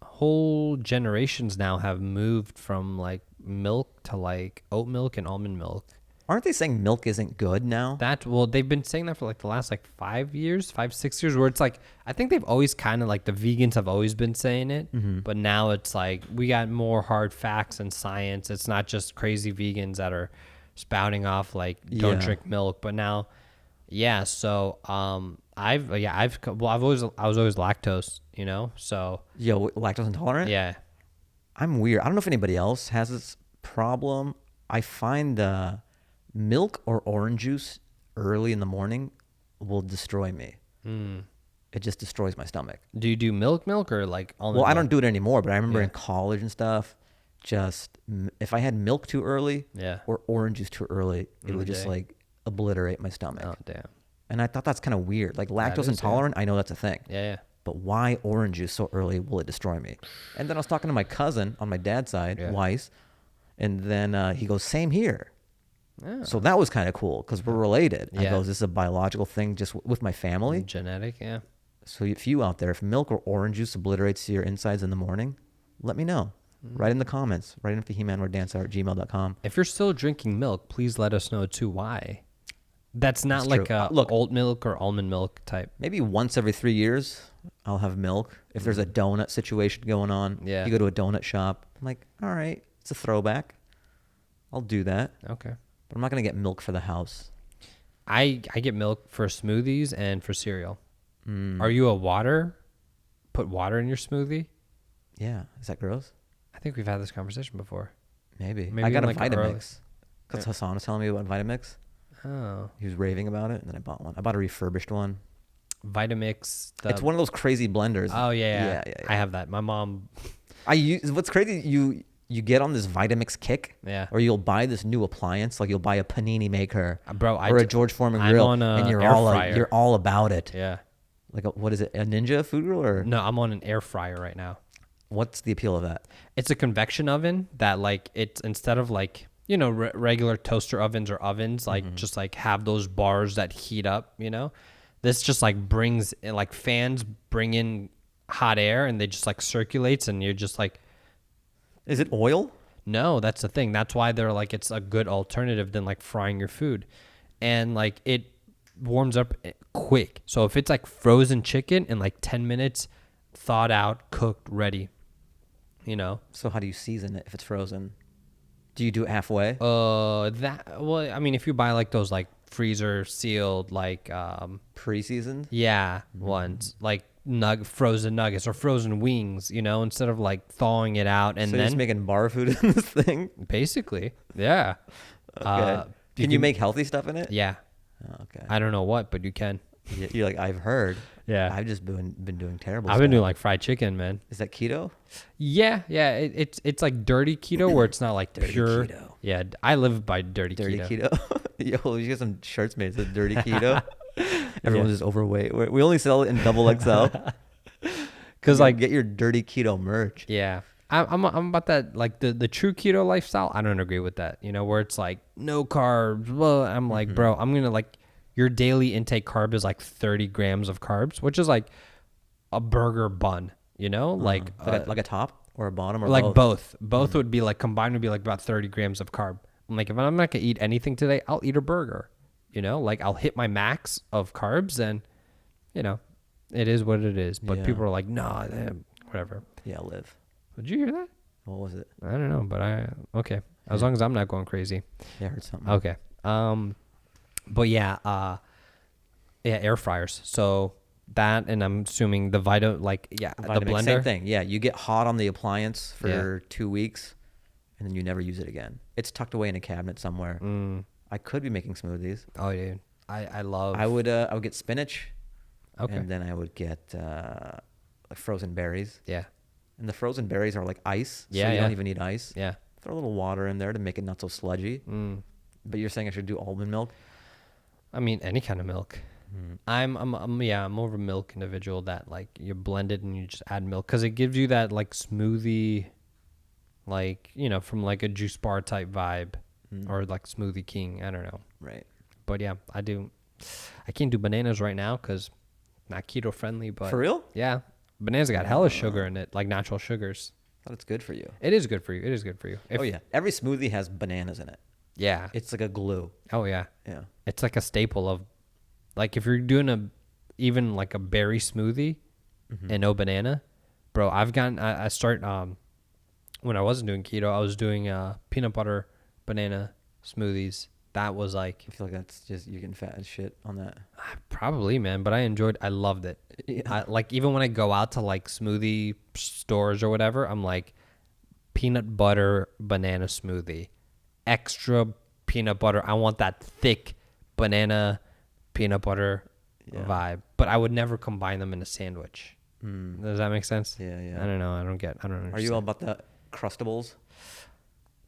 whole generations now have moved from like milk to like oat milk and almond milk. Aren't they saying milk isn't good now? They've been saying that for like the last like 6 years, where it's like, I think they've always kind of like, the vegans have always been saying it, but now it's like, we got more hard facts and science. It's not just crazy vegans that are spouting off like, don't drink milk, but now, yeah. So, I was always lactose, you know, so. Yo, lactose intolerant? Yeah. I'm weird. I don't know if anybody else has this problem. I find milk or orange juice early in the morning will destroy me. It just destroys my stomach. Do you do milk or like almond Well, I milk? don't do it anymore, but I remember Yeah. in college and stuff, just if I had milk too early Yeah. or orange juice too early, it would just day. like obliterate my stomach. Oh, damn. And I thought that's kind of weird. Like lactose is, yeah. intolerant, I know that's a thing. Yeah. But why orange juice so early will it destroy me? And then I was talking to my cousin on my dad's side, Yeah. Weiss, and then he goes, same here. Yeah. So that was kind of cool because we're related. I Yeah. go, is this a biological thing just with my family? Genetic, yeah. So if you out there, if milk or orange juice obliterates your insides in the morning, let me know. Write in the comments. Write in fahimanwardancehour@gmail.com. If you're still drinking milk, please let us know too why. That's not That's like true. a Look, oat milk or almond milk type. Maybe once every 3 years, I'll have milk. If there's a donut situation going on, Yeah. you go to a donut shop. I'm like, all right, it's a throwback. I'll do that. Okay. But I'm not going to get milk for the house. I get milk for smoothies and for cereal. Mm. Are you put water in your smoothie? Yeah. Is that gross? I think we've had this conversation before. Maybe. Maybe I got in, a like, Vitamix. Because Hasan was telling me about Vitamix. Oh. He was raving about it, and then I bought one. I bought a refurbished one. Vitamix. It's one of those crazy blenders. Oh, yeah. I have that. My mom. What's crazy, you get on this Vitamix kick, Yeah. or you'll buy this new appliance, like you'll buy a panini maker, Bro, or a George Foreman I'm grill, on a and you're air all fryer. you're all about it. Yeah. Like what is it? A Ninja food grill, or No, I'm on an air fryer right now. what's the appeal of that? It's a convection oven that, like, it's instead of, like, you know, regular toaster ovens or ovens, like, just like have those bars that heat up, you know. This just like brings, like, fans bring in hot air, and they just like circulates, and you're just like, Is it oil? no, that's the thing. That's why they're like, it's a good alternative than like frying your food. And like it warms up quick. So if it's like frozen chicken in like 10 minutes, thawed out, cooked, ready, you know. So how do you season it if it's frozen? Do you do it halfway? Well, I mean, if you buy like those like freezer sealed, like, Pre-seasoned? ones, like frozen nuggets or frozen wings, you know, instead of like thawing it out and So you're then just making bar food in this thing? basically, yeah. Okay. Can you make healthy stuff in it? Yeah. Oh, okay. I don't know what, but you can. You're like, I've heard. Yeah. I've just been doing terrible I've been stuff. doing like fried chicken, man. Is that keto? Yeah. It's like dirty keto where it's not like Dirty pure. keto. Yeah, I live by dirty Dirty keto. keto? Yo, you get some shirts made that says dirty keto. Everyone's just overweight. We only sell it in double XL. Cause like, get your dirty keto merch. yeah, I'm about that, like the true keto lifestyle. I don't agree with that. You know, where it's like no carbs. Well, I'm like, bro, I'm gonna like your daily intake carb is like 30 grams of carbs, which is like a burger bun. You know, like a top or a bottom or like both? both would be like combined would be like about 30 grams of carb. I'm like, if I'm not gonna eat anything today, I'll eat a burger. You know, like I'll hit my max of carbs, and you know, it is what it is. But Yeah. people are like, nah, whatever. Yeah, live. Did you hear that? What was it? I don't know, but okay. As long as I'm not going crazy. Yeah, I heard something. Okay. But yeah, air fryers. So that, and I'm assuming the the Vitamix, blender. same thing. Yeah, you get hot on the appliance for Yeah. 2 weeks, and then you never use it again. It's tucked away in a cabinet somewhere. I could be making smoothies. Oh, dude. I love. I would get spinach. Okay. And then I would get like frozen berries. Yeah. And the frozen berries are like ice. Yeah, So you yeah. don't even need ice. Yeah. Throw a little water in there to make it not so sludgy. But you're saying I should do almond milk? I mean, any kind of milk. I'm more of a milk individual that like you blend it and you just add milk because it gives you that like smoothie, like, you know, from like a juice bar type vibe or like Smoothie King. I don't know. Right. But yeah, I can't do bananas right now because not keto friendly. But For real? yeah, bananas got hella sugar in it, like natural sugars. Thought it's good for you. It is good for you. It is good for you. Oh yeah. Every smoothie has bananas in it. Yeah. It's like a glue. Oh yeah. Yeah. It's like a staple of, like, if you're doing even like a berry smoothie and no banana, bro. I start when I wasn't doing keto, I was doing peanut butter banana smoothies. That was like, I feel like that's just, you're getting fat as shit on that. probably, man, but I loved it. Yeah. Like, even when I go out to like smoothie stores or whatever, I'm like, peanut butter banana smoothie, extra peanut butter. I want that thick banana peanut butter vibe, but I would never combine them in a sandwich. Does that make sense? Yeah, yeah. I don't know. I don't understand. Are you all about the Crustables?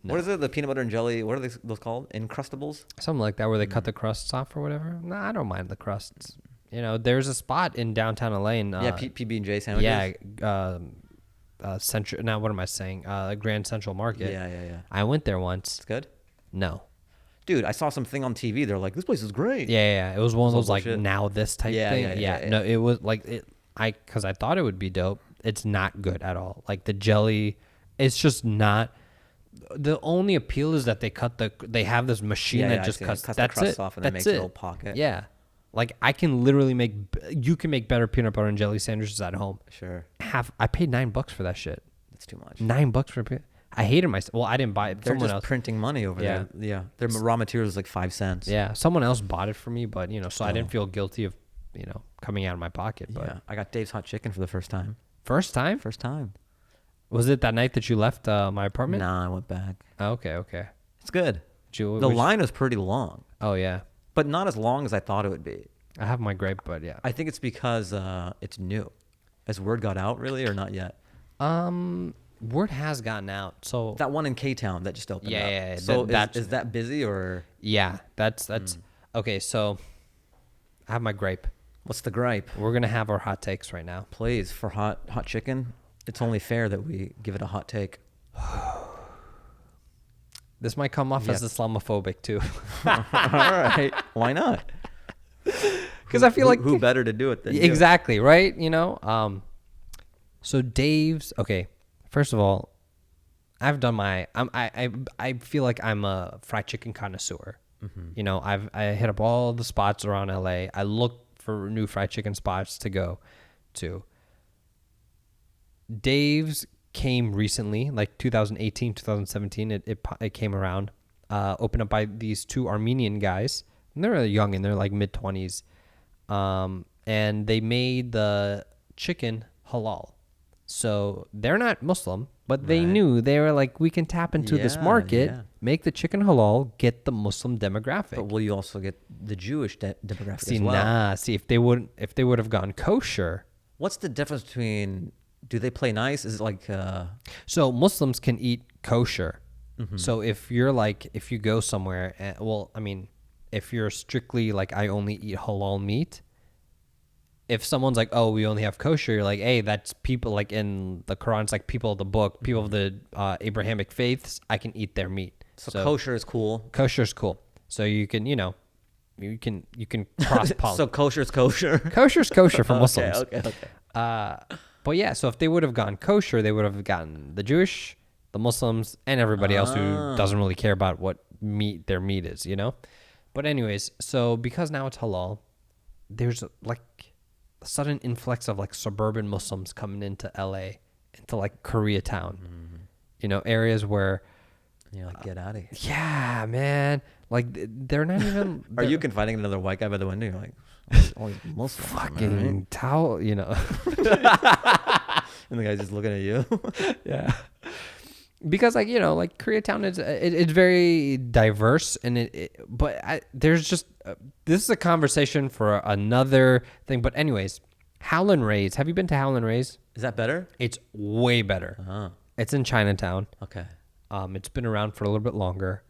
No. What is it? The peanut butter and jelly? What are those called? Encrustables? Something like that where they cut the crusts off or whatever? No, I don't mind the crusts. You know, there's a spot in downtown LA in PB&J sandwiches? Central. Now, what am I saying? Grand Central Market. Yeah. I went there once. It's good? No. Dude, I saw something on TV. They're like, this place is great. Yeah. It was one of those like bullshit. now this type Yeah, thing. yeah. No, it was like because I thought it would be dope. It's not good at all. Like the jelly, it's just not. The only appeal is that they have this machine that just cuts the that's crust it. off and then That's makes a it. little pocket. Yeah. Like I can literally you can make better peanut butter and jelly sandwiches at home. Sure. I paid $9 for that shit. That's too much. $9 for I hated myself. Well, I didn't buy it. They're Someone just else. printing money over there. Yeah. Their raw material is like 5 cents. Yeah, someone else bought it for me, but so I Oh. didn't feel guilty of coming out of my pocket. But Yeah. I got Dave's hot chicken for the first time. first time, was it that night that you left my apartment? Nah, I went back. Oh, okay. It's good. The Which- line was pretty long, Oh yeah, but not as long as I thought it would be. I have my grape, but yeah. I think it's because it's new. Has word got out really or not yet? Word has gotten out. So That one in K-Town that just opened up. Yeah. So is that busy or yeah, that's okay. So I have my grape. what's the gripe? We're gonna have our hot takes right now. Please, for hot chicken, it's only fair that we give it a hot take. This might come off as Yes. Islamophobic too, All right. Why not? because I feel like who better to do it than you? exactly right. So Dave's okay. First of all, I've done my. I feel like I'm a fried chicken connoisseur. I hit up all the spots around LA. I look for new fried chicken spots to go to. Dave's came recently, like 2018, 2017. It came around, opened up by these two Armenian guys. And they're really young and they're like mid 20s, and they made the chicken halal. So they're not Muslim, but they Right. knew they were like, we can tap into this Yeah, market, yeah. make the chicken halal, get the Muslim demographic. But will you also get the Jewish demographic as well? See if they would have gone kosher. What's the difference between? Do they play nice? Is it like? So Muslims can eat kosher. Mm-hmm. So if you go somewhere, if you're strictly like, I only eat halal meat. If someone's like, oh, we only have kosher, you're like, hey, that's people like in the Quran, it's like people of the book, people of the Abrahamic faiths, I can eat their meat. So kosher is cool. Kosher's cool. So you can, you can cross pollinate. So kosher is kosher. Kosher's kosher for Muslims. Okay. But yeah, so if they would have gone kosher, they would have gotten the Jewish, the Muslims, and everybody else who doesn't really care about what their meat is, But anyways, so because now it's halal, there's like a sudden influx of like suburban Muslims coming into LA, into like Koreatown, areas where, You're like, get out of here. yeah, man, like they're not even. Are you confiding another white guy by the window? You're like, all these Muslims, fucking towel, And the guy's just looking at you. Yeah. Because like Koreatown is it's very diverse and there's just this is a conversation for another thing. But anyways, Howlin' Ray's. Have you been to Howlin' Ray's? Is that better? It's way better. Oh, It's in Chinatown. okay. It's been around for a little bit longer.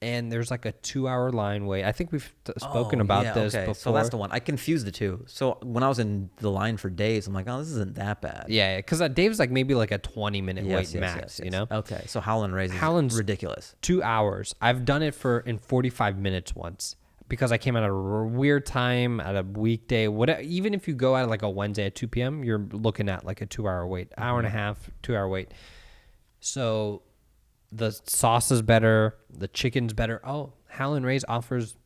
And there's like a 2-hour line wait. I think we've spoken about this before. So that's the one. I confused the two. So when I was in the line for Dave's, I'm like, oh, this isn't that bad. Yeah, because Dave's like maybe like a 20-minute wait max, yes. Okay, so Howlin' Ray's Howlin's is ridiculous. 2 hours. I've done it in 45 minutes once because I came at a weird time at a weekday. Even if you go at like a Wednesday at 2 p.m., you're looking at like a 2-hour wait, hour and a half, 2-hour wait. So the sauce is better, the chicken's better. Oh, Howlin' Ray's offers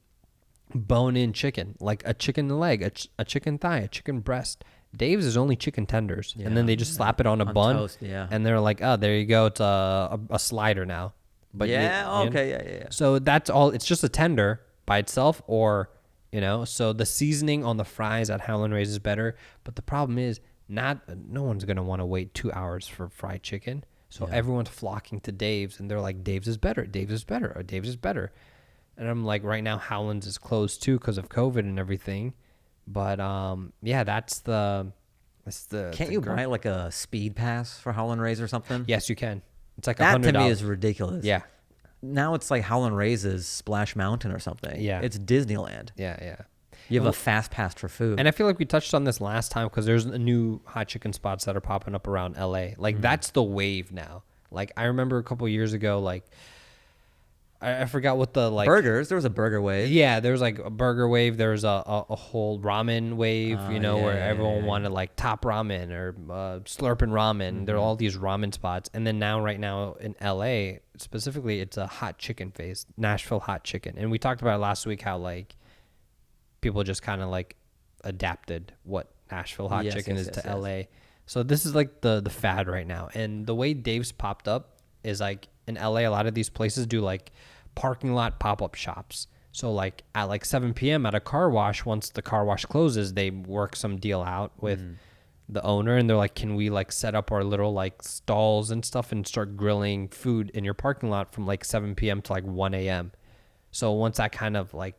bone-in chicken, like a chicken leg, a chicken thigh, a chicken breast. Dave's is only chicken tenders, and then they just slap it on a bun, toast, yeah. and they're like, oh, there you go, it's a slider now. But yeah. So that's all. It's just a tender by itself, or So the seasoning on the fries at Howlin' Ray's is better, but the problem is no one's gonna want to wait 2 hours for fried chicken. So everyone's flocking to Dave's, and they're like, Dave's is better, Dave's is better, or Dave's is better. And I'm like, right now, Howlin's is closed too because of COVID and everything. But that's the. Can't you buy like a speed pass for Howlin' Ray's or something? Yes, you can. It's like that $100. to me is ridiculous. Yeah. Now it's like Howlin' Ray's is Splash Mountain or something. Yeah. It's Disneyland. Yeah. You have a fast pass for food. And I feel like we touched on this last time because there's new hot chicken spots that are popping up around LA. Like that's the wave now. Like I remember a couple years ago, like I forgot what the like burgers. There was a burger wave. Yeah, there was like a burger wave. There was a whole ramen wave, where everyone wanted like Top Ramen or Slurpin' Ramen. There are all these ramen spots. And then right now in LA, specifically, it's a hot chicken phase, Nashville hot chicken. And we talked about it last week how like people just kind of like adapted what Nashville hot chicken is to LA. So this is like the fad right now. And the way Dave's popped up is like in LA, a lot of these places do like parking lot pop-up shops. So like at like 7 p.m. at a car wash, once the car wash closes, they work some deal out with the owner, and they're like, can we like set up our little like stalls and stuff and start grilling food in your parking lot from like 7 p.m. to like 1 a.m. So once that kind of like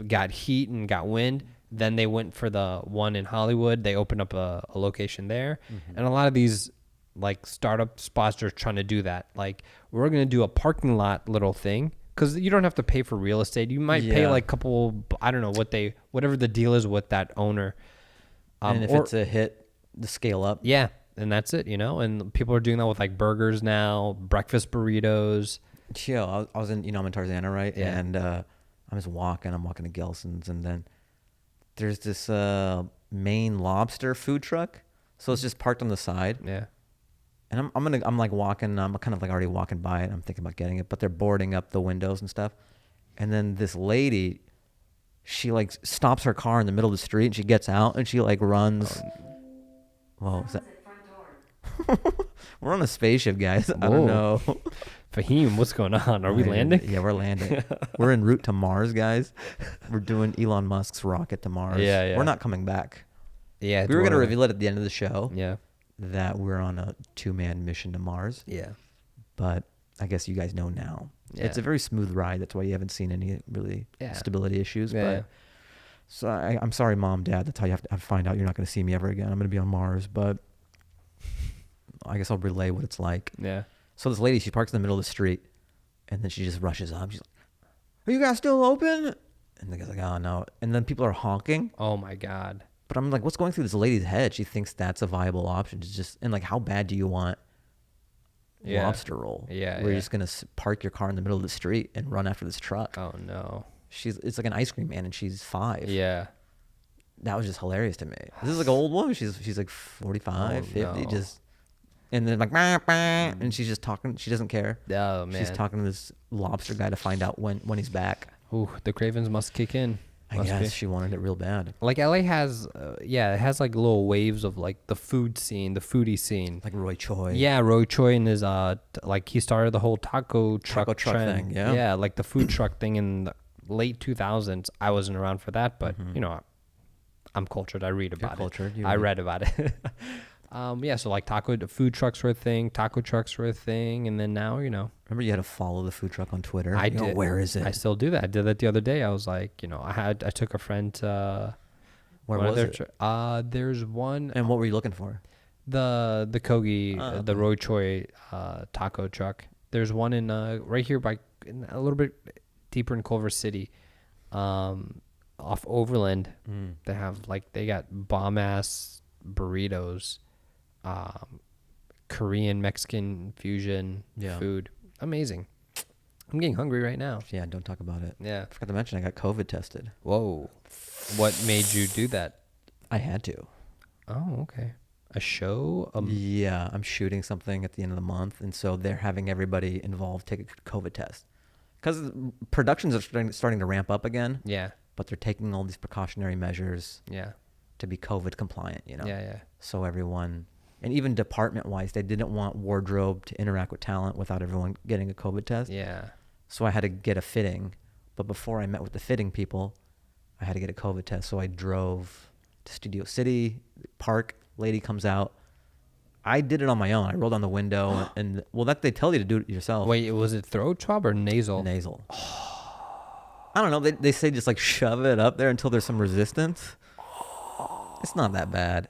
got heat and got wind, then they went for the one in Hollywood. They opened up a location there. And a lot of these like startup spots are trying to do that. Like, we're going to do a parking lot little thing, because you don't have to pay for real estate. You might pay like a couple, I don't know whatever the deal is with that owner. And if it's a hit, the scale up. Yeah. And that's it, you know? And people are doing that with like burgers now, breakfast burritos. Chill. I was in, I'm in Tarzana, right? Yeah. And I'm walking to Gelson's, and then there's this Maine lobster food truck. So it's just parked on the side. Yeah. And I'm like walking, I'm kind of like already walking by it. I'm thinking about getting it, but they're boarding up the windows and stuff. And then this lady, she like stops her car in the middle of the street, and she gets out and she like runs. Whoa, is that? We're on a spaceship, guys. I don't know. Fahim, what's going on? Are we landing? Yeah, we're landing. We're en route to Mars, guys. We're doing Elon Musk's rocket to Mars. Yeah. We're not coming back. Yeah. We were going to reveal it at the end of the show. Yeah. That we're on a 2-man mission to Mars. Yeah. But I guess you guys know now. Yeah. It's a very smooth ride. That's why you haven't seen any really stability issues. Yeah. But so I'm sorry, Mom, Dad. That's how you have to find out you're not going to see me ever again. I'm going to be on Mars, but I guess I'll relay what it's like. Yeah. So this lady, she parks in the middle of the street, and then she just rushes up. She's like, "Are you guys still open?" And the guy's like, "Oh, no." And then people are honking. Oh, my God. But I'm like, what's going through this lady's head? She thinks that's a viable option. It's just, and like, how bad do you want lobster roll? Yeah. Where you're just going to park your car in the middle of the street and run after this truck. Oh, no. It's like an ice cream man, and she's 5. Yeah. That was just hilarious to me. This is like an old woman. She's like 45, 50, no. just, and then like, bah, bah, and she's just talking. She doesn't care. Oh, man. She's talking to this lobster guy to find out when he's back. Ooh, the cravings must kick in. I guess she wanted it real bad. Like LA has, it has like little waves of like the food scene, the foodie scene. Like Roy Choi. Yeah, Roy Choi and his like he started the whole taco truck thing. Yeah. Yeah, like the food truck thing in the late 2000s. I wasn't around for that, but I'm cultured. I read about cultured. it. I read about it. So like food trucks were a thing, taco trucks were a thing, and then now, Remember you had to follow the food truck on Twitter? I did. Where is it? I still do that. I did that the other day. I was like, I took a friend to where was it? There's one. And what were you looking for? The Kogi, okay. the Roy Choi taco truck. There's one in right here a little bit deeper in Culver City, off Overland. They got bomb ass burritos, Korean Mexican fusion food. Amazing. I'm getting hungry right now. Yeah, don't talk about it. Yeah. I forgot to mention I got COVID tested. Whoa. What made you do that? I had to. Oh, okay. A show? Yeah, I'm shooting something at the end of the month, and so they're having everybody involved take a COVID test. Because productions are starting to ramp up again. Yeah. But they're taking all these precautionary measures. Yeah. To be COVID compliant, Yeah. So everyone, and even department-wise, they didn't want wardrobe to interact with talent without everyone getting a COVID test. Yeah. So I had to get a fitting. But before I met with the fitting people, I had to get a COVID test. So I drove to Studio City, park, lady comes out. I did it on my own. I rolled down the window and they tell you to do it yourself. Wait, was it throat swab or nasal? Nasal. I don't know. They say just like shove it up there until there's some resistance. It's not that bad.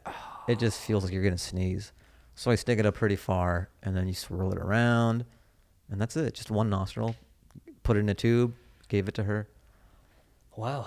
It just feels like you're going to sneeze. So I stick it up pretty far, and then you swirl it around, and that's it. Just one nostril. Put it in a tube, gave it to her. Wow.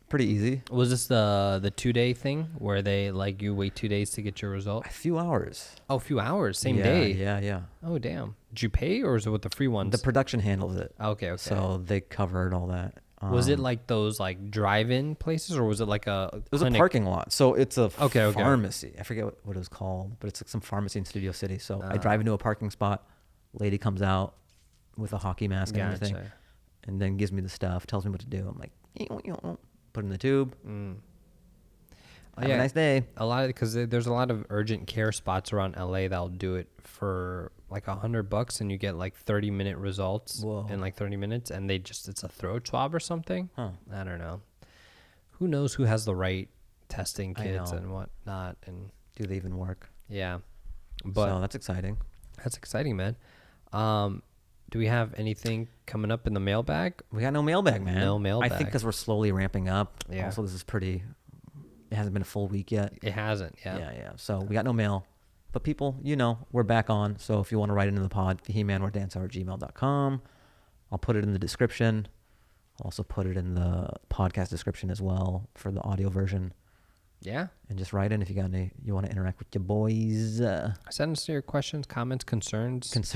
Pretty easy. Was this the 2-day thing where they like you wait 2 days to get your result? A few hours. Oh, a few hours. Same day. Yeah. Oh, damn. Did you pay, or is it with the free ones? The production handles it. Okay. So they covered all that. Was it like those like drive-in places, or was it like a It was a parking lot. So it's a pharmacy. I forget what it was called, but it's like some pharmacy in Studio City. So I drive into a parking spot. Lady comes out with a hockey mask and everything, and then gives me the stuff, tells me what to do. I'm like, put it in the tube. Have a nice day. A lot of, because there's a lot of urgent care spots around LA that'll do it for like $100 and you get like 30-minute results in like 30 minutes, and it's a throat swab or something. I don't know. Who knows who has the right testing kits and whatnot, and do they even work? Yeah, but so that's exciting. That's exciting, man. Do we have anything coming up in the mailbag? We got no mailbag, man. No mailbag. I think because we're slowly ramping up. Yeah. Also, this is pretty. It hasn't been a full week yet. It hasn't. Yeah. Yeah. So we got no mail. But people, we're back on. So if you want to write into the pod, fahimanwardancehour@gmail.com. I'll put it in the description. I'll also put it in the podcast description as well for the audio version. Yeah. And just write in if you want to interact with your boys. Send us your questions, comments, concerns. That's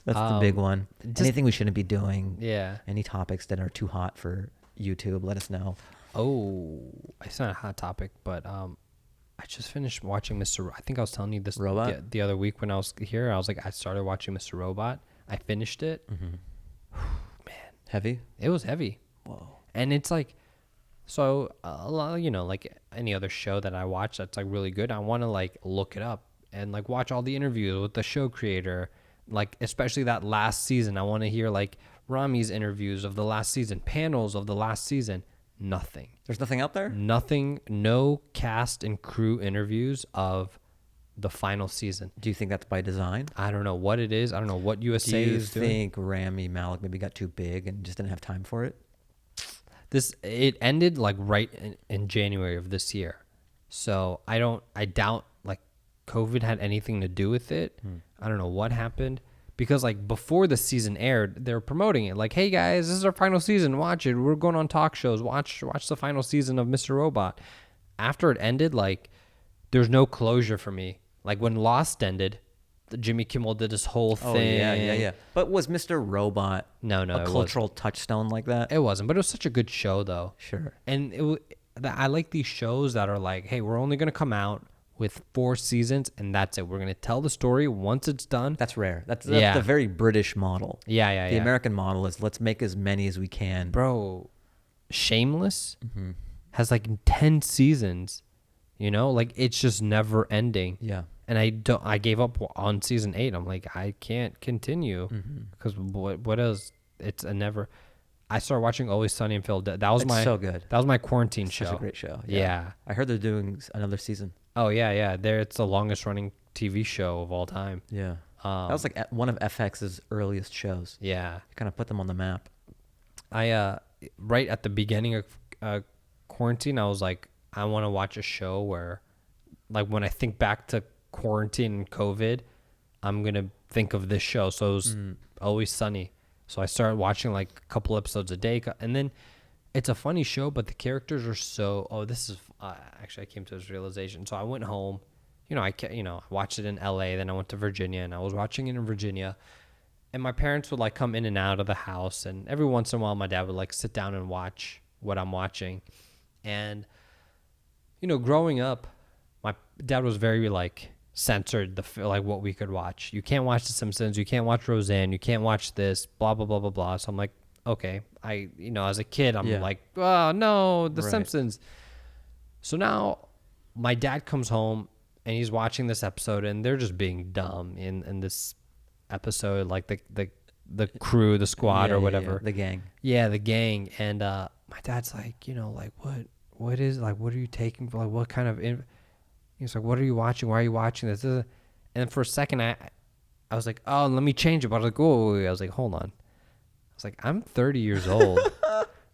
the big one. Anything we shouldn't be doing. Yeah. Any topics that are too hot for YouTube, let us know. Oh, it's not a hot topic, but I just finished watching Mr. I think I was telling you this Robot? the other week when I was here. I was like, I started watching Mr. Robot. I finished it. Mm-hmm. Man. Heavy? It was heavy. Whoa. And it's like, so a lot, like any other show that I watch that's like really good, I want to like look it up and like watch all the interviews with the show creator, like especially that last season. I want to hear like Rami's interviews of the last season, panels of the last season. Nothing. There's nothing out there? Nothing. No cast and crew interviews of the final season. Do you think that's by design? I don't know what it is. I don't know what USA is doing. Do you think Rami Malek maybe got too big and just didn't have time for it? It ended like right in January of this year. So I doubt like COVID had anything to do with it. I don't know what happened. Because like before the season aired, they were promoting it like, "Hey guys, this is our final season. Watch it. We're going on talk shows. Watch the final season of Mr. Robot." After it ended, like there's no closure for me. Like when Lost ended, Jimmy Kimmel did this whole thing. Oh yeah. But was Mr. Robot no a cultural touchstone like that? It wasn't. But it was such a good show though. Sure. And I like these shows that are like, "Hey, we're only gonna come out with 4 seasons, and that's it. We're going to tell the story once it's done." That's rare. That's the very British model. Yeah. The American model is let's make as many as we can. Bro, Shameless has like 10 seasons, like it's just never ending. Yeah. And I gave up on season 8. I'm like, I can't continue because what else? It's a never. I started watching Always Sunny in Philadelphia. It's so good. That was my quarantine show. Such a great show. Yeah. I heard they're doing another season. Oh yeah. It's the longest running TV show of all time. Yeah. That was like one of FX's earliest shows. Yeah. You kind of put them on the map. I right at the beginning of quarantine, I was like, I want to watch a show where, like, when I think back to quarantine and COVID, I'm gonna think of this show. So it was Always Sunny. So I started watching like a couple episodes a day, and then it's a funny show, but the characters are so. Actually, I came to this realization. So I went home. I watched it in LA. Then I went to Virginia, and I was watching it in Virginia. And my parents would like come in and out of the house, and every once in a while, my dad would like sit down and watch what I'm watching. And growing up, my dad was very like censored like what we could watch. You can't watch The Simpsons. You can't watch Roseanne. You can't watch this. Blah blah blah blah blah. So I'm like, okay. As a kid, I'm like, oh no, The Simpsons. So now my dad comes home and he's watching this episode, and they're just being dumb in this episode, like the crew, the squad, or whatever. The gang. Yeah, the gang. And my dad's like, like what are you taking for, like, what kind of he's like, what are you watching? Why are you watching this? And for a second I was like, oh, let me change it. But I was like, whoa. I was like, hold on. I was like, I'm 30 years old.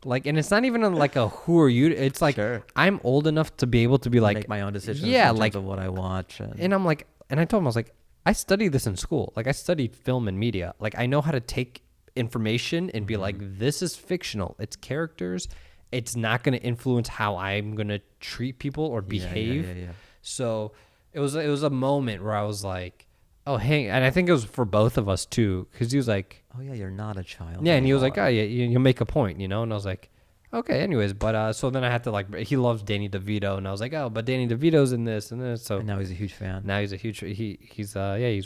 Like, and it's not even like a who are you? It's like, sure. I'm old enough to be able to be like, make my own decisions. Yeah, in like terms of what I watch. And I'm like, and I told him, I was like, I studied this in school. Like, I studied film and media. Like, I know how to take information and be like, this is fictional. It's characters. It's not going to influence how I'm going to treat people or behave. Yeah. So it was a moment where I was like, oh, hey. And I think it was for both of us too. Cause he was like, oh yeah, you're not a child. Yeah. And he was like, oh yeah, you make a point, And I was like, okay, anyways. But, so then I had to like, he loves Danny DeVito, and I was like, oh, but Danny DeVito's in this and this. So and now he's a huge fan. Now he's a huge, he's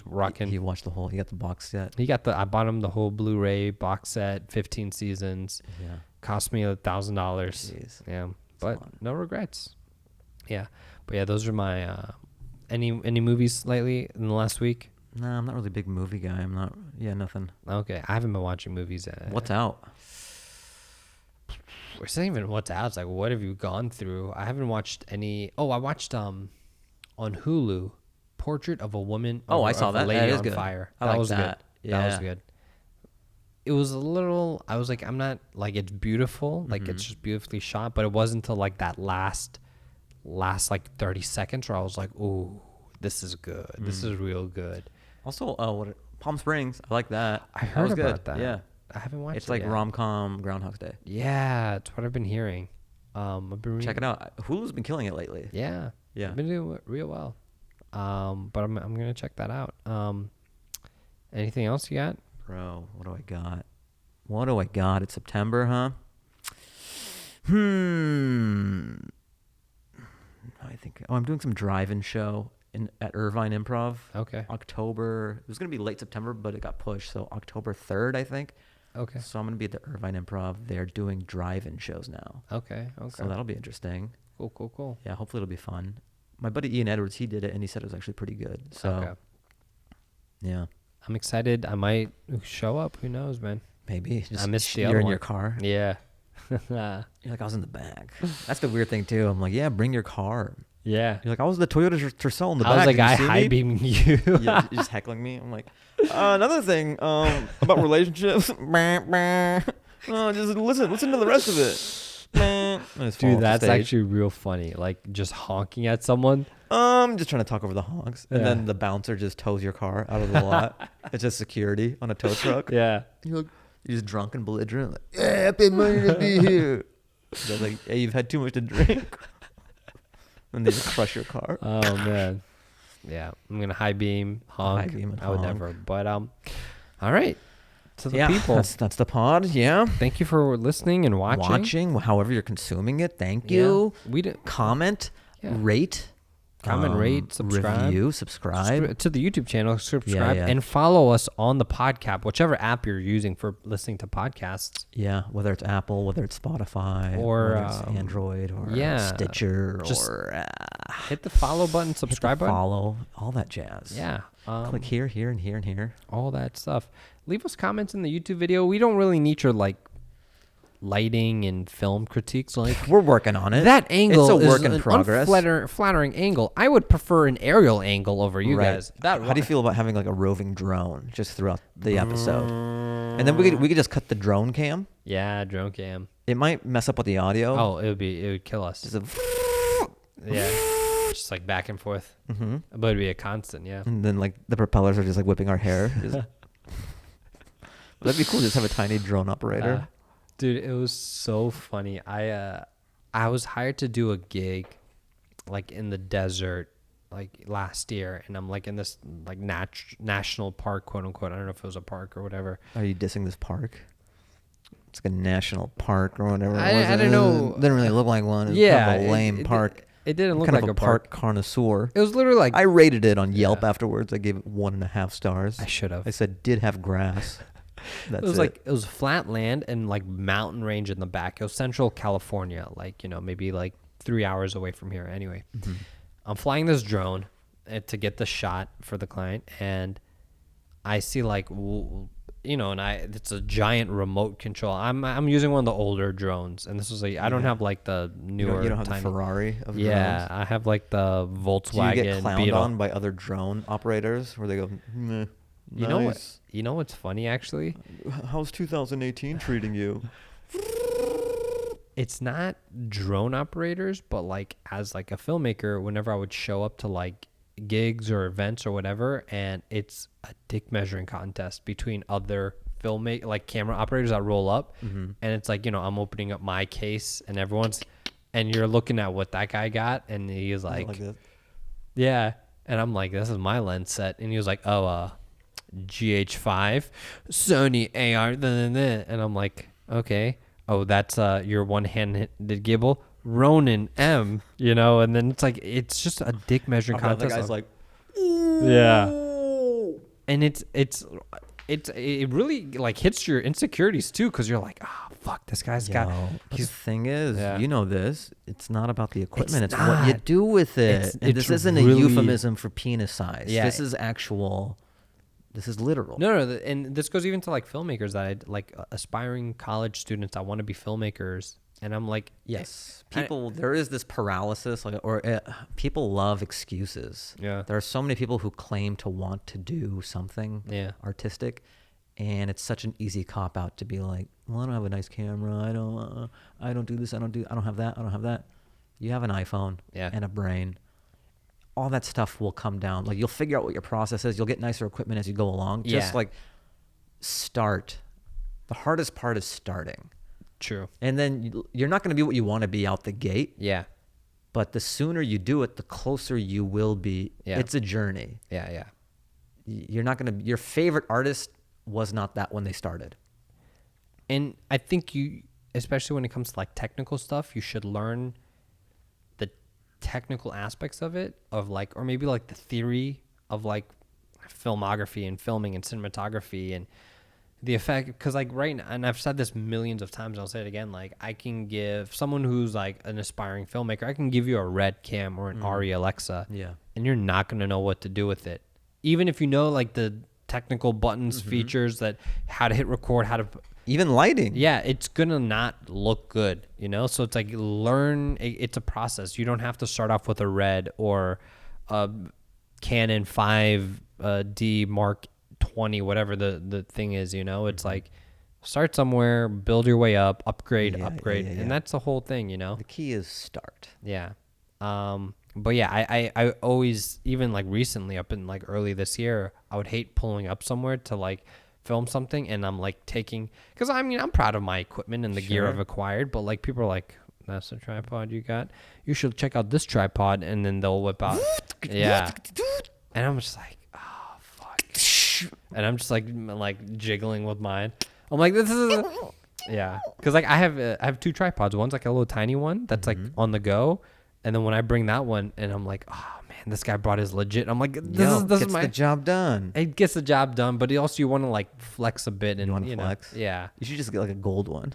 rocking. He watched he got the box set. I bought him the whole Blu-ray box set, 15 seasons. Yeah. Cost me $1,000. Yeah. But no regrets. Yeah, but yeah, those are my any movies lately in the last week. No, I'm not really a big movie guy. I'm not. Yeah, nothing. Okay, I haven't been watching movies. What's out? It's not even what's out. It's like, what have you gone through? I haven't watched any. Oh, I watched on Hulu, Portrait of a Woman. Oh, I saw of that. A Lady That is on good. Fire. I That like was that. good. That was Yeah. good. It was a little. I was like, I'm not like it's beautiful, like it's just beautifully shot, but it wasn't until like that last like 30 seconds where I was like, ooh, this is good. This is real good. Also, Palm Springs. I like that. I That heard was about good. that. Yeah. I haven't watched It's it like yet. rom-com Groundhog's Day. Yeah, it's what I've been hearing. I've been reading. Check it out. Hulu's been killing it lately. Yeah. Yeah. I've been doing it real well. But I'm gonna check that out. Anything else you got? Bro, what do I got? It's September, huh? I think. Oh, I'm doing some drive-in show at Irvine Improv. Okay. October. It was gonna be late September, but it got pushed. So October 3rd, I think. Okay. So I'm gonna be at the Irvine Improv. They're doing drive-in shows now. Okay. So that'll be interesting. Cool. Yeah, hopefully it'll be fun. My buddy Ian Edwards, he did it, and he said it was actually pretty good. So, Okay. yeah, I'm excited. I might show up. Who knows, man? maybe. Just I missed the you're other in one. your car. Yeah. You're like, I was in the back. That's the weird thing, too. I'm like, yeah, bring your car. Yeah. You're like, I was the Toyota Tercel in the I was back. like, Did you I see me?" high beaming you. Yeah, you're just heckling me. I'm like, another thing about relationships. Just listen to the rest of it. Dude, that's actually real funny. Like just honking at someone. Just trying to talk over the honks, and Yeah. then the bouncer just tows your car out of the lot. It's just security on a tow truck. Yeah. You're just drunk and belligerent. Like, yeah, I paid money to be here. They're like, hey, you've had too much to drink. And they just crush your car. Oh man. Yeah. I'm gonna high beam, honk. High beam and I would honk. never. But all right. To the Yeah, people. that's the pod. Yeah. Thank you for listening and watching. However you're consuming it. Thank you. Yeah. We did Comment, Yeah. rate, comment, rate, subscribe. review, subscribe. To the YouTube channel, subscribe, yeah. and follow us on the podcast, whichever app you're using for listening to podcasts. Yeah, whether it's Apple, whether it's Spotify, Or, whether it's Android, or yeah, Stitcher, just or Hit the follow button, hit the subscribe button. follow, all that jazz. Yeah. Click here, here, and here, and here. All that stuff. Leave us comments in the YouTube video. We don't really need your like lighting and film critiques. Like We're working on it. that angle It's a work is in an progress. flattering angle. I would prefer an aerial angle over you Right. guys. How do you feel about having like a roving drone just throughout the episode? And then we could just cut the drone cam. Yeah, drone cam. It might mess up with the audio. Oh, it would kill us. Just a Yeah, just like back and forth. mm-hmm. But it'd be a constant. Yeah. And then like the propellers are just like whipping our hair. Just- That'd be cool. Just have a tiny drone operator. Dude, it was so funny. I was hired to do a gig like in the desert like last year, and I'm like in this like national park, quote unquote. I don't know if it was a park or whatever. Are you dissing this park? It's like a national park or whatever. I don't know. It didn't really look like one. It was Yeah, kind of a lame park. It didn't look Kind like of a a park connoisseur. It was literally like I rated it on Yelp Yeah. afterwards. I gave it 1.5 stars. I should have. I said did have grass. That's It was like it was flat land and like mountain range in the back. It was Central California, like maybe like 3 hours away from here. Anyway, I'm flying this drone to get the shot for the client, and I see like and it's a giant remote control. I'm using one of the older drones, and this was like I don't have like the newer. you don't have tiny, the Ferrari of Yeah, drones. I have like the Do you Volkswagen get clowned Beetle. on by other drone operators where they go, meh, You know what? nice. You know what's funny actually? How's 2018 treating you? It's not drone operators, but like as like a filmmaker, whenever I would show up to like gigs or events or whatever, and it's a dick measuring contest between other like camera operators that roll up, and it's like I'm opening up my case and everyone's, and you're looking at what that guy got, and he's like this. yeah, and I'm like, this is my lens set, and he was like, oh, GH5, Sony AR, and I'm like, okay, oh, that's your one-handed gibble, Ronin M, and then it's like, it's just a dick measuring The contest. guy's like, yeah, and it really like hits your insecurities too, because you're like, oh fuck, this guy's got. But the thing is, Yeah. you know this. It's not about the equipment. It's, It's what you not. do with it. And It's this isn't really- a euphemism for penis size. Yeah. This is actual. This is literal. No, and this goes even to like filmmakers that I like aspiring college students that want to be filmmakers, and I'm like, Yes, people. There is this paralysis, people love excuses. Yeah. There are so many people who claim to want to do something artistic, and it's such an easy cop out to be like, well, I don't have a nice camera. I don't do this. I don't have that. I don't have that. You have an iPhone and a brain. All that stuff will come down. Like, you'll figure out what your process is. You'll get nicer equipment as you go along. Just like start. The hardest part is starting. True. And then you're not going to be what you want to be out the gate. Yeah. But the sooner you do it, the closer you will be. Yeah. It's a journey. Yeah. You're not going to, your favorite artist was not that when they started. And I think you, especially when it comes to like technical stuff, you should learn the technical aspects of it, of like, or maybe like the theory of like filmography and filming and cinematography and the effect. Because like right now, and I've said this millions of times, I'll say it again, like I can give someone who's like an aspiring filmmaker, I can give you a Red Cam or an Arri Alexa, and you're not going to know what to do with it. Even if you know like the technical buttons, features, that how to hit record, how to even lighting. Yeah, it's gonna not look good, you know. So it's like learn. It's a process. You don't have to start off with a Red or a Canon 5D Mark 20, whatever the thing is. You know, it's like start somewhere, build your way up, upgrade, and that's the whole thing. You know, The key is start. yeah. But yeah, I always, even like recently, up in like early this year, I would hate pulling up somewhere to like film something, and I'm like taking, because I mean I'm proud of my equipment and the gear I've acquired, but like people are like, that's the tripod you got, you should check out this tripod, and then they'll whip out and I'm just like, oh fuck, and I'm just like jiggling with mine. I'm like, this is because like I have two tripods. One's like a little tiny one that's like on the go, and then when I bring that one, and I'm like, oh man, this guy brought his legit. I'm like, this is the job done. It gets the job done, but also you want to like flex a bit, and You want to flex? Yeah. You should just get like a gold one.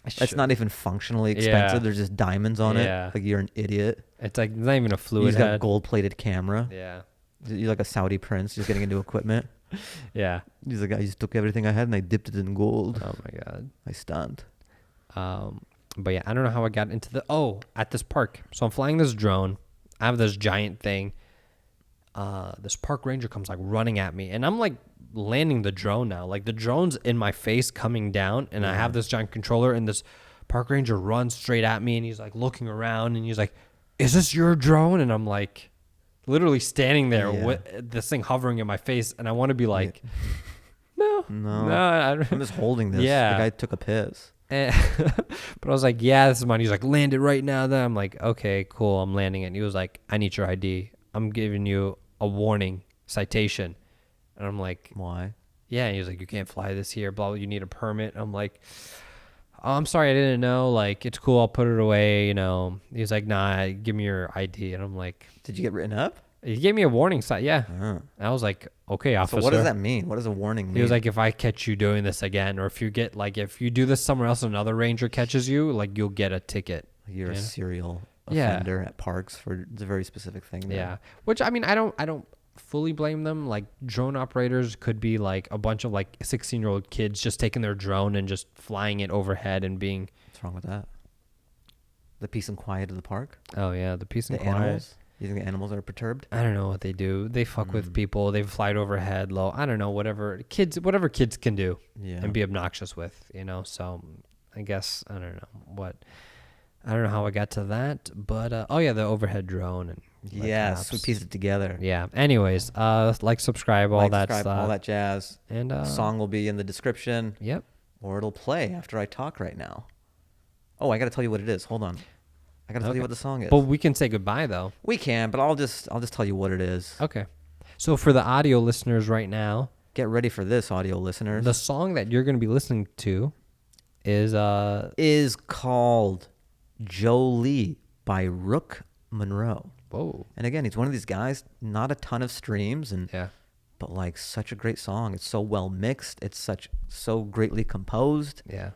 It's That's not even functionally expensive. There's just diamonds on it. Like, you're an idiot. It's like not even a fluid He's got a head. gold-plated camera. Yeah. You're like a Saudi prince just getting into equipment. Yeah. He's like, I just took everything I had and I dipped it in gold. Oh my god. I stunned. But yeah, I don't know how I got into at this park. So I'm flying this drone. I have this giant thing. This park ranger comes like running at me, and I'm like landing the drone now. Like the drone's in my face coming down, and I have this giant controller, and this park ranger runs straight at me, and he's like looking around, and he's like, "Is this your drone?" And I'm like, literally standing there with this thing hovering in my face, and I want to be like, no, I'm just holding this. Yeah. The guy took a piss. But I was like, yeah, this is mine. He's like, land it right now. Then I'm like, okay, cool, I'm landing it. And he was like, I need your ID. I'm giving you a warning citation. And I'm like, Why? yeah. And he was like, you can't fly this here, blah, blah, you need a permit. I'm like, oh, I'm sorry, I didn't know. Like, it's cool, I'll put it away, you know. He was like, nah, give me your ID. And I'm like, Did you get written up? he gave me a warning sign. Yeah. And I was like, okay, officer. So what does that mean? What does a warning mean? He was like, if I catch you doing this again, or if you do this somewhere else and another ranger catches you, like, you'll get a ticket. You're a serial offender at parks for it's a very specific thing. There. Yeah. Which, I mean, I don't fully blame them. Like, drone operators could be like a bunch of like 16-year-old kids just taking their drone and just flying it overhead and being. What's wrong with that? The peace and quiet of the park? Oh yeah, the peace and quiet. Animals? You think the animals are perturbed? I don't know what they do. They fuck with people. They fly it overhead low. I don't know, whatever kids can do and be obnoxious with, you know. So I guess I don't know how I got to that, but the overhead drone and yes, we pieced it together. Yeah. Anyways, subscribe, all that stuff, all that jazz. And song will be in the description. Yep. Or it'll play after I talk right now. Oh, I got to tell you what it is. Hold on. I got to tell you what the song is. But we can say goodbye though. We can, but I'll just tell you what it is. Okay. So for the audio listeners right now, get ready for this, audio listeners. The song that you're going to be listening to is called Jolie by Rook Monroe. Whoa. And again, he's one of these guys, not a ton of streams, but but like such a great song. It's so well mixed. It's so greatly composed. Yeah.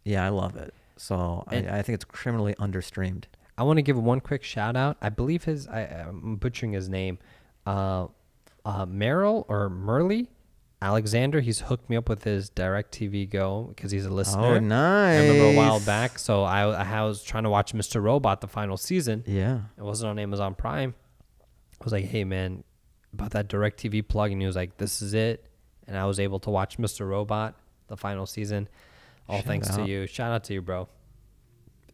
Yeah, I love it. So I think it's criminally understreamed. I want to give one quick shout out. I believe I'm butchering his name. Merrill or Merle Alexander. He's hooked me up with his DirecTV Go because he's a listener. Oh, nice. I remember a while back. So I was trying to watch Mr. Robot, the final season. Yeah. It wasn't on Amazon Prime. I was like, hey, man, about that DirecTV plug. And he was like, this is it. And I was able to watch Mr. Robot, the final season. All thanks to you. Shout out to you, bro.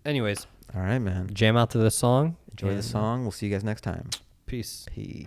Anyways. All right, man. Jam out to this song. Enjoy the song. We'll see you guys next time. Peace. Peace.